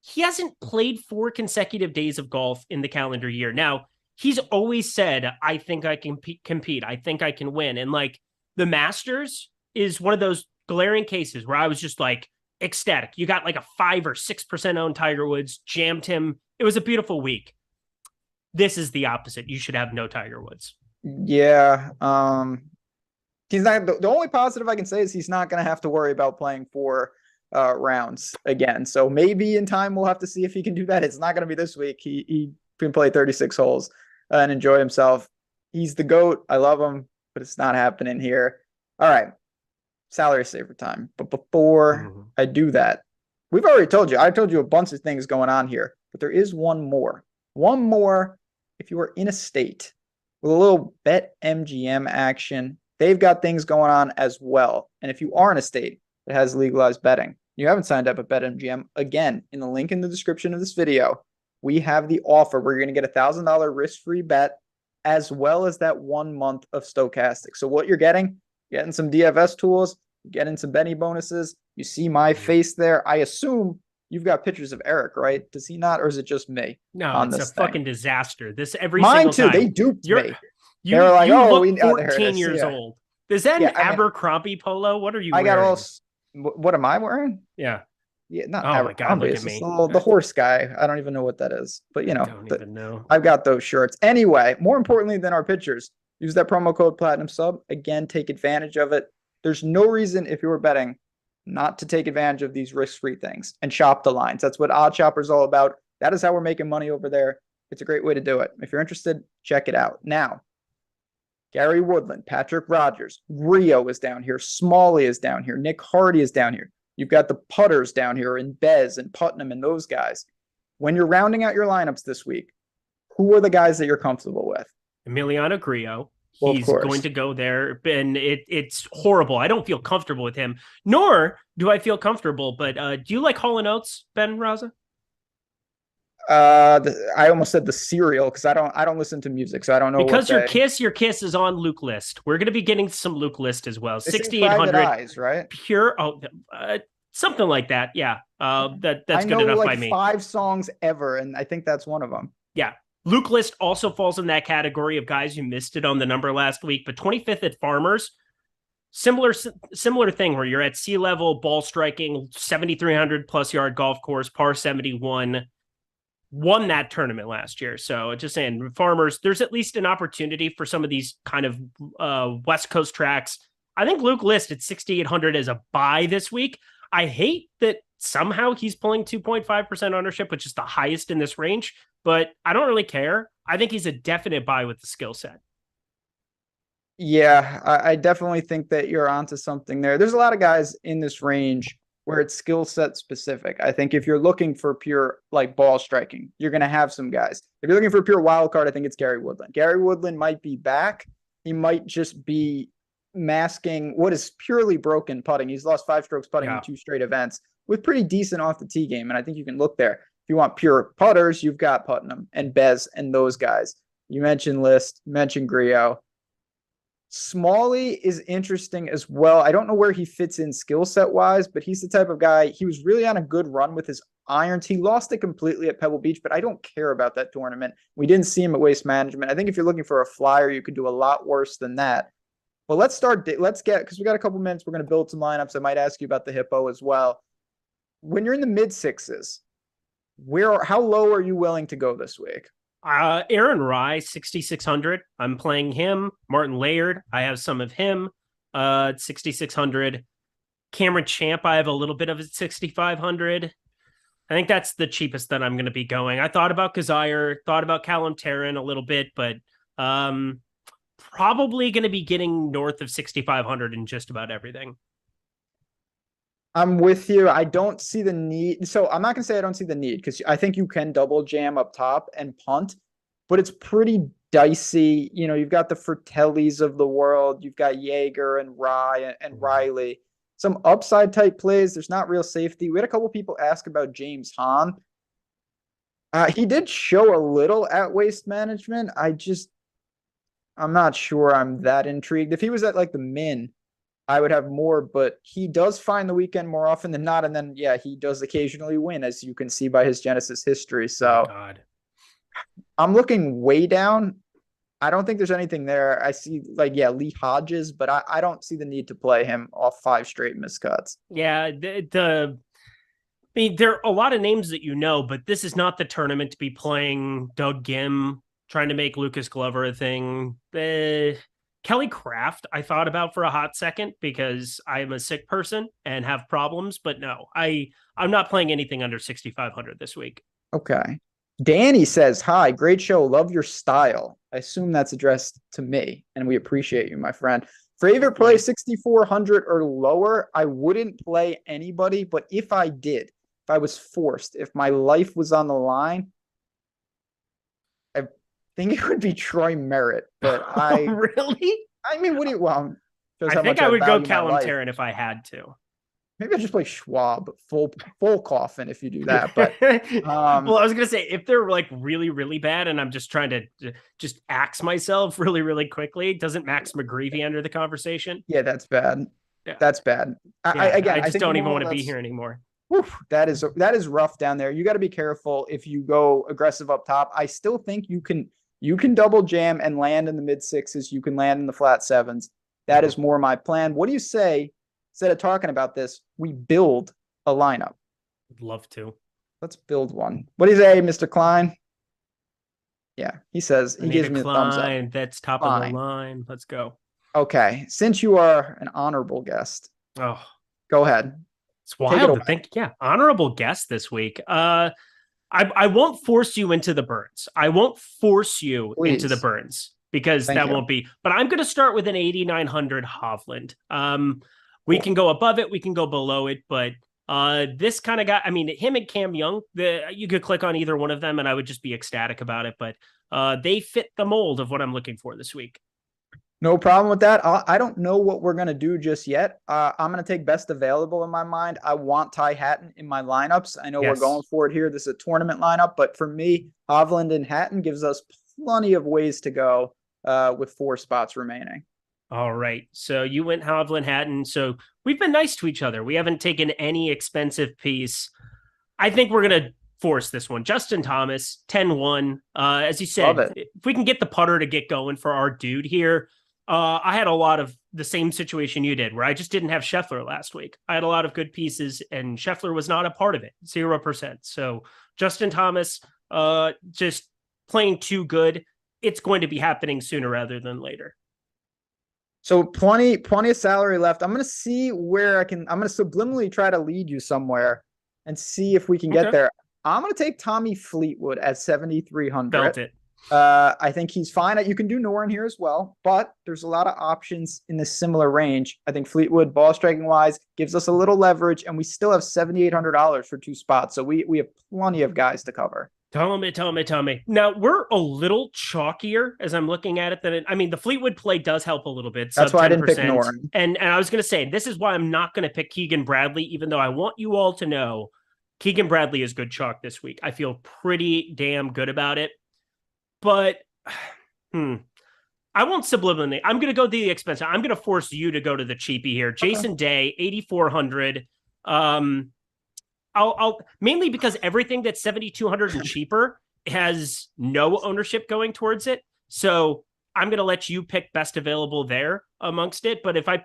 He hasn't played 4 consecutive days of golf in the calendar year. Now, he's always said, I think I can compete. I think I can win. And like the Masters is one of those glaring cases where I was just like ecstatic. You got like a 5 or 6% owned Tiger Woods, jammed him. It was a beautiful week. This is the opposite. You should have no Tiger Woods. Yeah. He's not the only positive I can say is he's not going to have to worry about playing 4 rounds again. So maybe in time we'll have to see if he can do that. It's not going to be this week. He can play 36 holes and enjoy himself. He's the GOAT. I love him, but it's not happening here. All right. Salary saver time. But before I do that, we've already told you. I told you a bunch of things going on here, but there is one more. One more if you are in a state with a little Bet MGM action. They've got things going on as well. And if you are in a state that has legalized betting, you haven't signed up at BetMGM, again, in the link in the description of this video, we have the offer where you're going to get $1,000 risk-free bet as well as that 1 month of Stokastic. So what you're getting some DFS tools, getting some Benny bonuses. You see my face there. I assume you've got pictures of Eric, right? Does he not, or is it just me? No, it's a fucking disaster. This every Mine single too. time. They duped me. They were like, oh, look 14 years old. Is that an Abercrombie polo? What are you wearing? I got all. What am I wearing? Yeah. Yeah, not my God, look at me. The horse guy. I don't even know what that is, but don't even know. I've got those shirts. Anyway, more importantly than our pictures, use that promo code Platinum Sub. Again, take advantage of it. There's no reason if you were betting not to take advantage of these risk-free things and shop the lines. That's what Odd Shopper is all about. That is how we're making money over there. It's a great way to do it. If you're interested, check it out. Now, Gary Woodland, Patrick Rogers, Rio is down here. Smalley is down here. Nick Hardy is down here. You've got the putters down here in Bez and Putnam and those guys. When you're rounding out your lineups this week, who are the guys that you're comfortable with? Emiliano Grillo. He's going to go there, and it's horrible. I don't feel comfortable with him, nor do I feel comfortable. But do you like Hall & Oates, Ben Raza? I almost said the cereal because I don't listen to music, so I don't know. Because your kiss is on Luke List. We're going to be getting some Luke List as well. 6,800 eyes, right? Pure, something like that. Yeah, that's good enough by me. 5 songs ever, and I think that's one of them. Yeah. Luke List also falls in that category of guys who missed it on the number last week, but 25th at Farmers, similar thing where you're at sea level, ball striking, 7,300 plus yard golf course, par 71, won that tournament last year. So just saying, Farmers, there's at least an opportunity for some of these kind of West Coast tracks. I think Luke List at 6,800 as a buy this week. I hate that somehow he's pulling 2.5% ownership, which is the highest in this range, but I don't really care. I think he's a definite buy with the skill set. Yeah, I definitely think that you're onto something there. There's a lot of guys in this range where it's skill set specific. I think if you're looking for pure like ball striking, you're going to have some guys. If you're looking for a pure wild card, I think it's Gary Woodland. Gary Woodland might be back. He might just be masking what is purely broken putting. He's lost 5 strokes putting in 2 straight events. with pretty decent off the tee game. And I think you can look there. If you want pure putters, you've got Putnam and Bez and those guys. You mentioned List, you mentioned Griot. Smalley is interesting as well. I don't know where he fits in skill set wise, but he's the type of guy. He was really on a good run with his irons. He lost it completely at Pebble Beach, but I don't care about that tournament. We didn't see him at Waste Management. I think if you're looking for a flyer, you could do a lot worse than that. But let's get, because we got a couple minutes. We're going to build some lineups. I might ask you about the Hippo as well. When you're in the mid sixes, how low are you willing to go this week? Aaron Rye, 6,600. I'm playing him. Martin Laird, I have some of him. 6,600. Cameron Champ, I have a little bit of at 6,500. I think that's the cheapest that I'm going to be going. I thought about Kazire, thought about Callum Tarrant a little bit, but probably going to be getting north of 6,500 in just about everything. I'm with you. I don't see the need. So I'm not going to say I don't see the need, because I think you can double jam up top and punt, but it's pretty dicey. You know, you've got the Fratellis of the world. You've got Jaeger and Rye and Riley. Some upside type plays. There's not real safety. We had a couple people ask about James Hahn. He did show a little at Waste Management. I'm not sure I'm that intrigued. If he was at like the Min, I would have more, but he does find the weekend more often than not. And then, yeah, he does occasionally win, as you can see by his Genesis history. So I'm looking way down. I don't think there's anything there. I see Lee Hodges, but I don't see the need to play him off 5 straight miscuts. Yeah. I mean, there are a lot of names that you know, but this is not the tournament to be playing Doug Gim, trying to make Lucas Glover a thing. Kelly Craft, I thought about for a hot second because I am a sick person and have problems, but no, I'm not playing anything under 6,500 this week. Okay. Danny says, hi, great show. Love your style. I assume that's addressed to me, and we appreciate you, my friend. Favorite play 6,400 or lower. I wouldn't play anybody, but if I did, if I was forced, if my life was on the line, I think it would be Troy Merritt, but really? I mean, I think I would go Callum Tarrant if I had to. Maybe I'll just play Schwab, full coffin if you do that. But well, I was gonna say, if they're like really, really bad, and I'm just trying to just axe myself really, really quickly, doesn't Max McGreevy enter the conversation? Yeah, that's bad. Yeah. That's bad. I just don't even want to be here anymore. That is rough down there. You got to be careful if you go aggressive up top. I still think you can double jam and land in the mid sixes. You can land in the flat sevens. That is more my plan. What do you say? Instead of talking about this, we build a lineup. Would love to. Let's build one. What do you say, Mr. Klein? Yeah, he says, he gives me a thumbs up. That's top of the line. Let's go. Okay, since you are an honorable guest, go ahead. It's wild to think. Yeah, honorable guest this week. I won't force you into the burns. I won't force you into the burns because won't be. But I'm going to start with an 8,900 Hovland. We can go above it, we can go below it, but this kind of guy, I mean, him and Cam Young, you could click on either one of them and I would just be ecstatic about it, but they fit the mold of what I'm looking for this week. No problem with that. I don't know what we're going to do just yet. I'm going to take best available in my mind. I want Ty Hatton in my lineups. I know we're going for it here. This is a tournament lineup, but for me, Hovland and Hatton gives us plenty of ways to go with 4 spots remaining. All right. So you went Hovland Hatton. So we've been nice to each other. We haven't taken any expensive piece. I think we're going to force this one. Justin Thomas, 10-1. As you said, if we can get the putter to get going for our dude here, I had a lot of the same situation you did where I just didn't have Scheffler last week. I had a lot of good pieces and Scheffler was not a part of it. 0%. So Justin Thomas, just playing too good. It's going to be happening sooner rather than later. So plenty of salary left. I'm going to see where I'm going to subliminally try to lead you somewhere and see if we can get there. I'm going to take Tommy Fleetwood at 7,300. Felt it. I think he's fine. You can do Noren here as well, but there's a lot of options in this similar range. I think Fleetwood, ball striking wise, gives us a little leverage, and we still have $7,800 for 2 spots. So we have plenty of guys to cover. Tell me. Now, we're a little chalkier as I'm looking at it the Fleetwood play does help a little bit. That's Sub why I 10%. didn't pick Noren. And I was going to say, this is why I'm not going to pick Keegan Bradley, even though I want you all to know Keegan Bradley is good chalk this week. I feel pretty damn good about it. But, I won't subliminally. I'm going to go the expensive. I'm going to force you to go to the cheapie here. Jason Day, 8,400. I'll mainly because everything that's 7,200 and cheaper has no ownership going towards it. So I'm going to let you pick best available there amongst it. But if I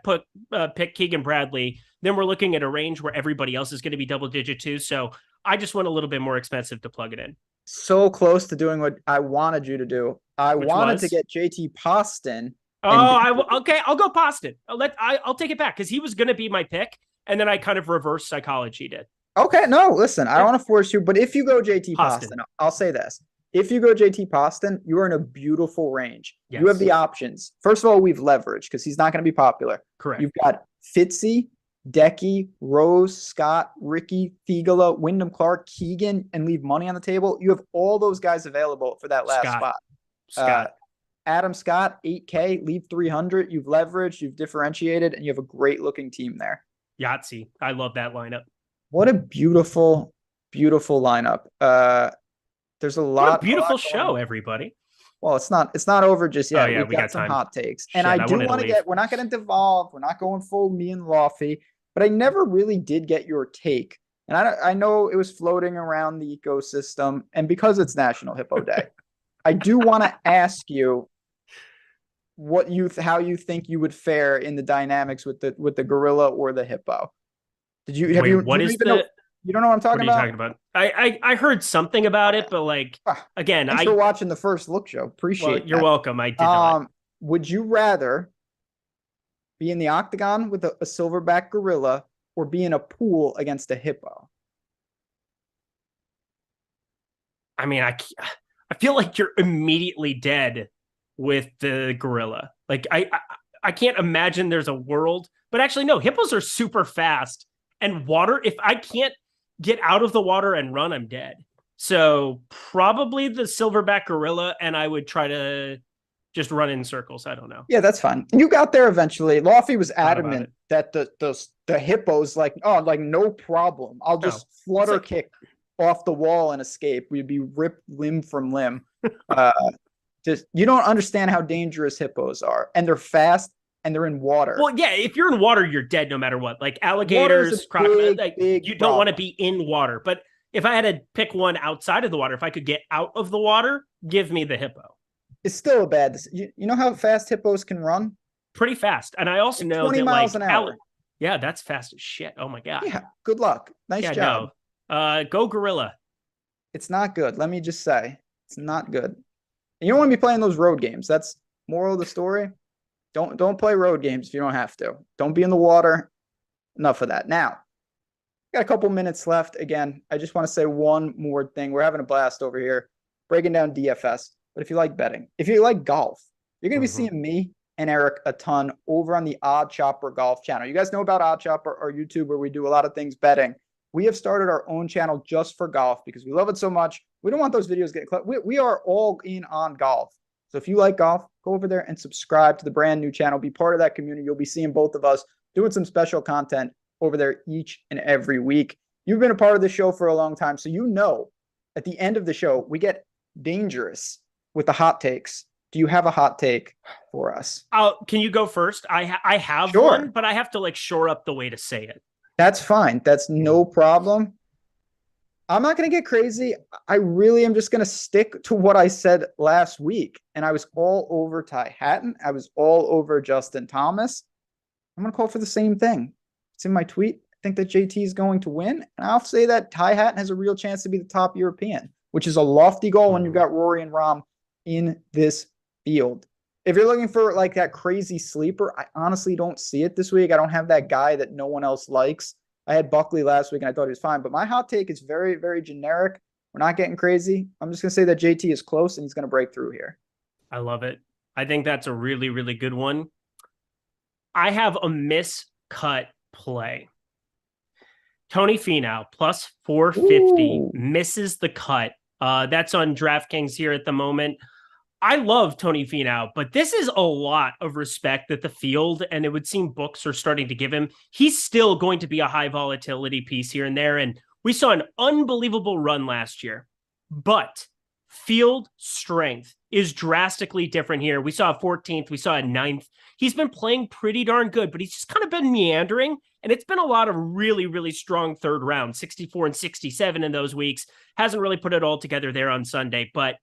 pick Keegan Bradley, then we're looking at a range where everybody else is going to be double digit too. So I just went a little bit more expensive to plug it in. So close to doing what I wanted you to do. I wanted to get JT Poston. Okay. I'll go Poston. I'll take it back because he was going to be my pick. And then I kind of reverse psychology did. Okay, no, listen, I don't want to force you, but if you go JT Poston, I'll say this. If you go JT Poston, you are in a beautiful range. Yes. You have the options. First of all, we've leveraged because he's not going to be popular. Correct. You've got Fitzy, Decky, Rose, Scott, Ricky, Thigala, Wyndham Clark, Keegan, and leave money on the table. You have all those guys available for that last spot. Adam Scott, 8K, leave 300. You've leveraged, you've differentiated, and you have a great looking team there. Yahtzee. I love that lineup. What a beautiful, beautiful lineup. There's a lot. What a beautiful show, everybody. Well, it's not over just yet. Oh, yeah, we got some time. hot takes. Shit, and I do want to get, we're not going to devolve. We're not going full me and Lofty, but I never really did get your take. And I know it was floating around the ecosystem, and because it's National Hippo Day, I do want to ask you how you think you would fare in the dynamics with the gorilla or the hippo. You don't know what I'm talking about? I heard something about it, but again, thanks for watching the First Look show. Appreciate you're welcome. I did not. Would you rather be in the octagon with a silverback gorilla or be in a pool against a hippo? I mean, I feel like you're immediately dead with the gorilla. I can't imagine there's a world, but actually no, hippos are super fast. And water, if I can't get out of the water and run, I'm dead. So probably the silverback gorilla, and I would try to just run in circles. I don't know. Yeah, that's fine. You got there eventually. Lofty was adamant that the hippos no problem. I'll just flutter kick off the wall and escape. We'd be ripped limb from limb. You don't understand how dangerous hippos are, and they're fast. And they're in water. Well, yeah, if you're in water, you're dead no matter what. Like alligators, crocodiles, you don't want to be in water. But if I had to pick one outside of the water, if I could get out of the water, give me the hippo. It's still a bad decision. You know how fast hippos can run? Pretty fast. And I also know 20 miles an hour. Yeah, that's fast as shit. Oh my God. Yeah, good luck. Nice job. No. Go gorilla. It's not good. Let me just say, it's not good. You don't want to be playing those road games. That's moral of the story. Don't play road games if you don't have to. Don't be in the water. Enough of that. Now, got a couple minutes left. Again, I just want to say one more thing. We're having a blast over here, breaking down DFS. But if you like betting, if you like golf, you're going to be seeing me and Eric a ton over on the Odd Chopper Golf channel. You guys know about Odd Chopper, our YouTube, where we do a lot of things betting. We have started our own channel just for golf because we love it so much. We don't want those videos getting clipped. We are all in on golf. So if you like golf, go over there and subscribe to the brand new channel. Be part of that community. You'll be seeing both of us doing some special content over there each and every week. You've been a part of the show for a long time, so you know at the end of the show, we get dangerous with the hot takes. Do you have a hot take for us? Can you go first? I have one, but I have to shore up the way to say it. That's fine. That's no problem. I'm not going to get crazy. I really am just going to stick to what I said last week. And I was all over Ty Hatton. I was all over Justin Thomas. I'm going to call for the same thing. It's in my tweet. I think that JT is going to win. And I'll say that Ty Hatton has a real chance to be the top European, which is a lofty goal when you've got Rory and Rahm in this field. If you're looking for that crazy sleeper, I honestly don't see it this week. I don't have that guy that no one else likes. I had Buckley last week and I thought he was fine, but my hot take is very, very generic. We're not getting crazy. I'm just going to say that JT is close and he's going to break through here. I love it. I think that's a really, really good one. I have a miscut play. Tony Finau plus 450 misses the cut That's on DraftKings here at the moment. I love Tony Finau, but this is a lot of respect that the field and it would seem books are starting to give him. He's still going to be a high volatility piece here and there. And we saw an unbelievable run last year, but field strength is drastically different here. We saw a 14th, we saw a 9th. He's been playing pretty darn good, but he's just kind of been meandering. And it's been a lot of really, really strong third round, 64 and 67 in those weeks. Hasn't really put it all together there on Sunday, but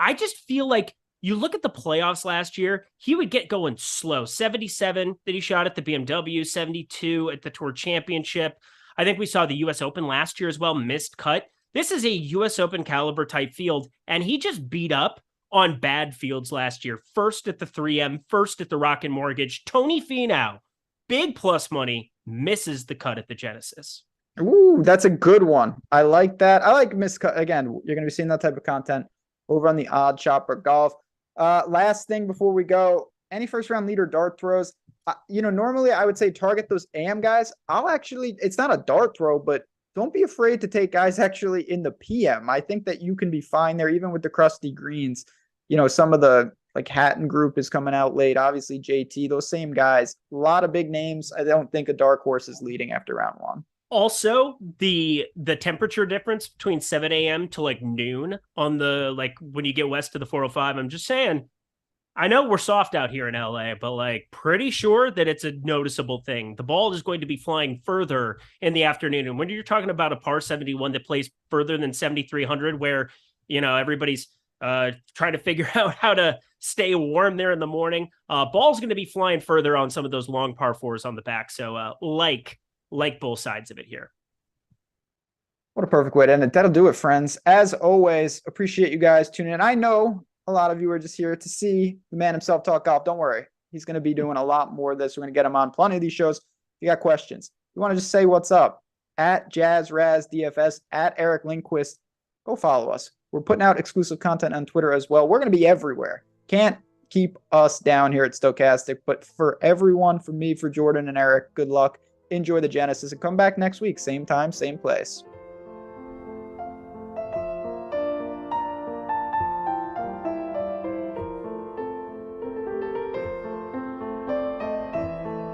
I just feel like you look at the playoffs last year, he would get going slow. 77 that he shot at the BMW, 72 at the Tour Championship. I think we saw the US Open last year as well, missed cut. This is a US Open caliber type field, and he just beat up on bad fields last year. First at the 3M, first at the Rocket Mortgage. Tony Finau, big plus money, misses the cut at the Genesis. Ooh, that's a good one. I like that. I like miscut. Again, you're going to be seeing that type of content over on the Odd Shopper Golf. Last thing before we go, any first round leader dart throws, normally I would say target those AM guys. It's not a dart throw, but don't be afraid to take guys actually in the PM. I think that you can be fine there, even with the crusty greens. Some of the like Hatton group is coming out late. Obviously JT, those same guys, a lot of big names. I don't think a dark horse is leading after round one. Also, the temperature difference between 7 a.m. to like noon on the, like when you get west of the 405, I'm just saying, I know we're soft out here in LA, but like pretty sure that it's a noticeable thing. The ball is going to be flying further in the afternoon. And when you're talking about a par 71 that plays further than 7,300, where, everybody's trying to figure out how to stay warm there in the morning, ball's going to be flying further on some of those long par fours on the back. So like both sides of it here. What a perfect way to end it. That'll do it, friends. As always, appreciate you guys tuning in. I know a lot of you are just here to see the man himself talk golf. Don't worry. He's going to be doing a lot more of this. We're going to get him on plenty of these shows. If you got questions, you want to just say what's up, at JazzRazDFS, at Eric Lindquist, go follow us. We're putting out exclusive content on Twitter as well. We're going to be everywhere. Can't keep us down here at Stokastic, but for everyone, for me, for Jordan and Eric, good luck. Enjoy the Genesis and come back next week. Same time, same place.